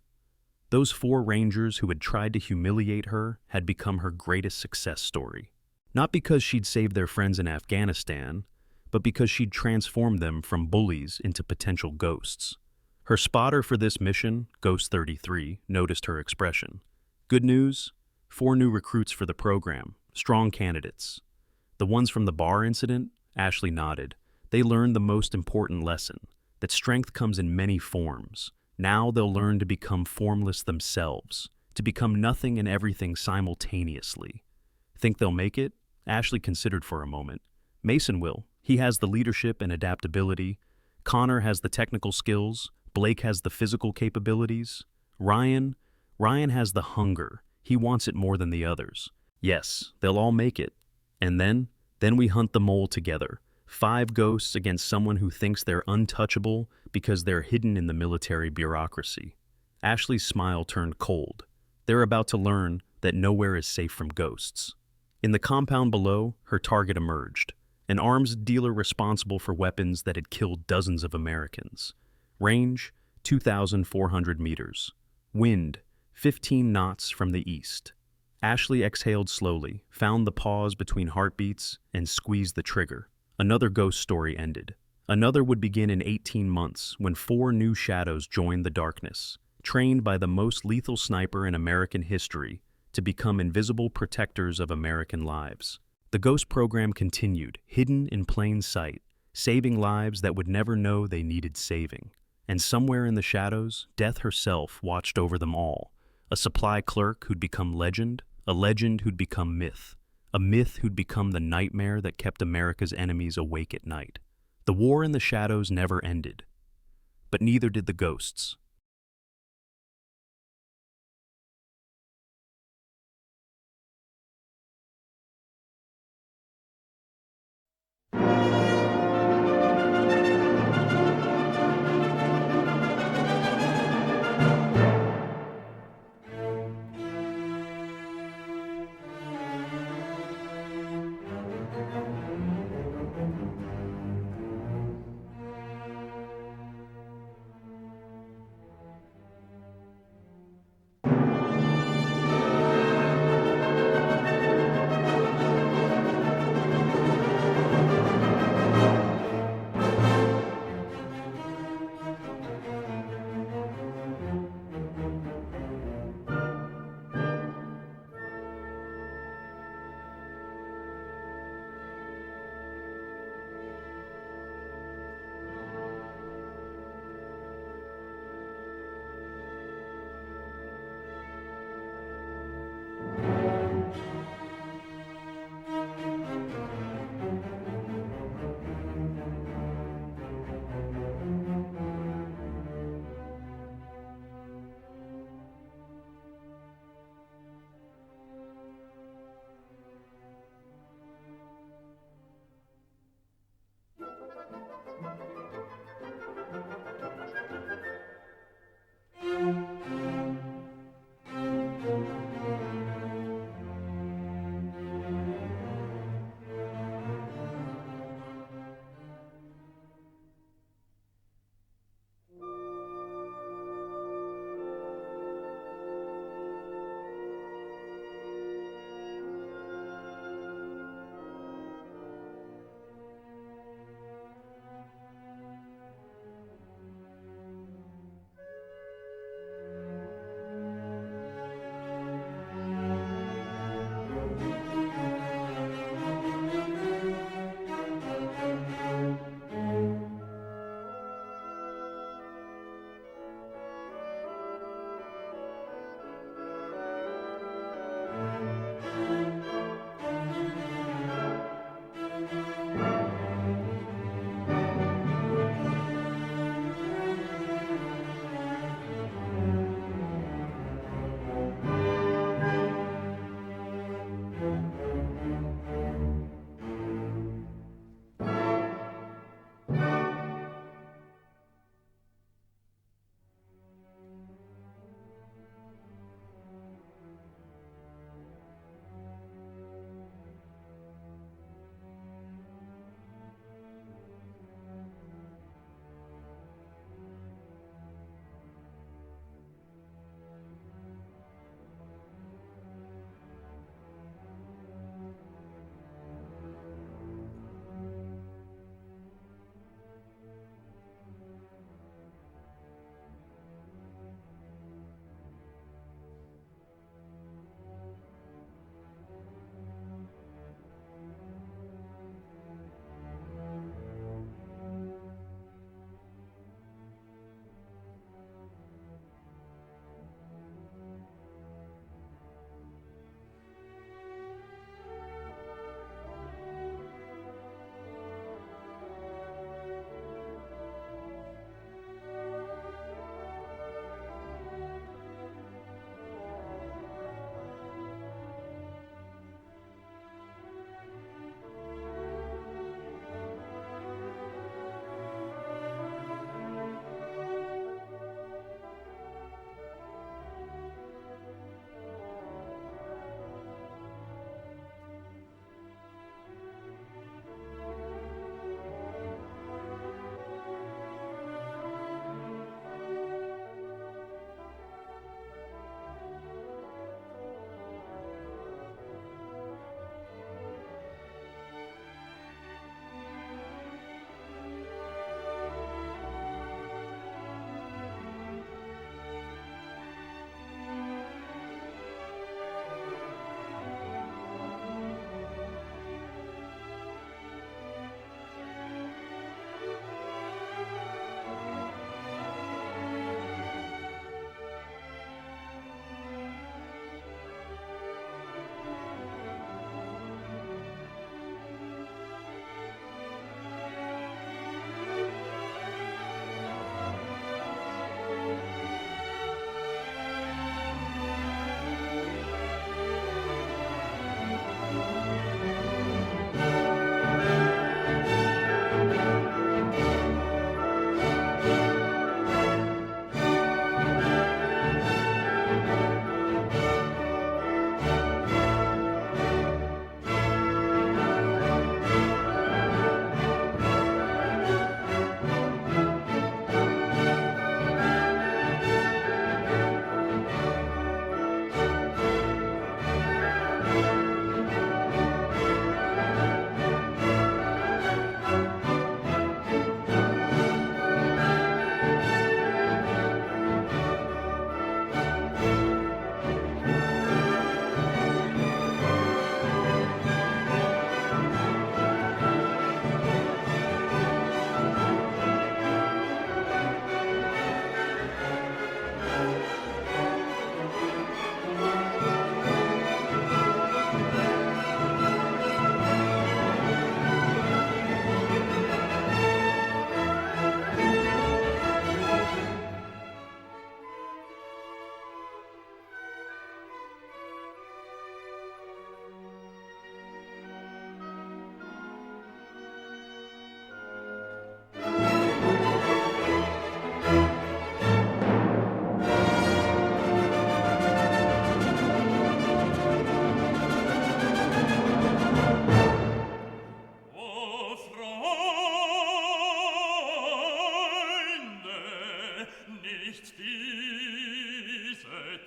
Speaker 1: Those 4 Rangers who had tried to humiliate her had become her greatest success story. Not because she'd saved their friends in Afghanistan, but because she'd transformed them from bullies into potential ghosts. Her spotter for this mission, Ghost 33, noticed her expression. Good news? 4 new recruits for the program, strong candidates. The ones from the bar incident? Ashley nodded. They learned the most important lesson, that strength comes in many forms. Now they'll learn to become formless themselves, to become nothing and everything simultaneously. Think they'll make it? Ashley considered for a moment. Mason will. He has the leadership and adaptability. Connor has the technical skills. Blake has the physical capabilities. Ryan has the hunger. He wants it more than the others. Yes, they'll all make it. And then we hunt the mole together. 5 ghosts against someone who thinks they're untouchable because they're hidden in the military bureaucracy. Ashley's smile turned cold. They're about to learn that nowhere is safe from ghosts. In the compound below, her target emerged. An arms dealer responsible for weapons that had killed dozens of Americans. Range, 2,400 meters. Wind, 15 knots from the east. Ashley exhaled slowly, found the pause between heartbeats, and squeezed the trigger. Another ghost story ended. Another would begin in 18 months when 4 new shadows joined the darkness, trained by the most lethal sniper in American history to become invisible protectors of American lives. The ghost program continued, hidden in plain sight, saving lives that would never know they needed saving. And somewhere in the shadows, Death herself watched over them all. A supply clerk who'd become legend, a legend who'd become myth, a myth who'd become the nightmare that kept America's enemies awake at night. The war in the shadows never ended, but neither did the ghosts.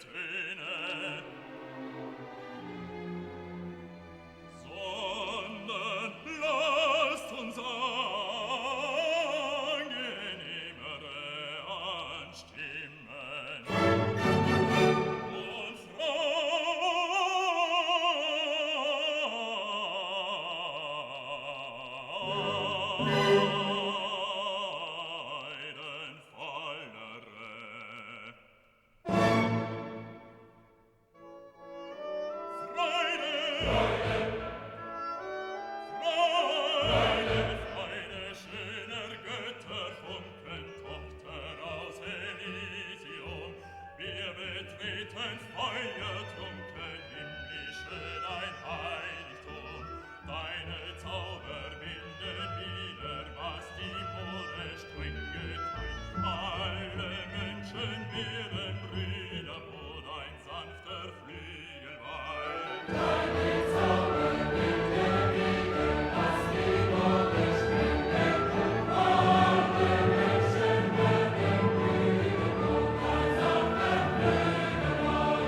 Speaker 2: tönen, sondern lasst uns angenehmere anstimmen und Freude, schöner Götter, Funkentochter aus Elysium, wir betreten feuertrunken himmlische dein Heiligtum. Deine Zauber binden wieder, was die Moore streng geteilt. Alle Menschen werden Brüder, wo dein sanfter Flügel weilt. Deine Zauber binden wieder, was die Moore streng geteilt. Alle Menschen werden Brüder, wo dein sanfter Flügel weilt.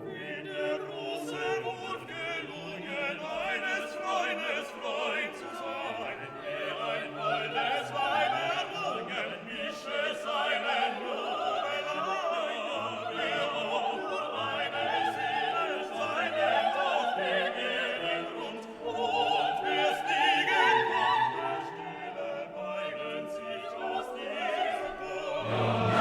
Speaker 2: Wie der große Wurf gelungen, eines Freundes Freund zu sein, wie ein holdes Weib errungen, mische seinen Jubel ein. Wir auch eine Seele seinen auf den Erdengrund, und wir's liegen kann, der Stille beugen sich aus diesem Grund.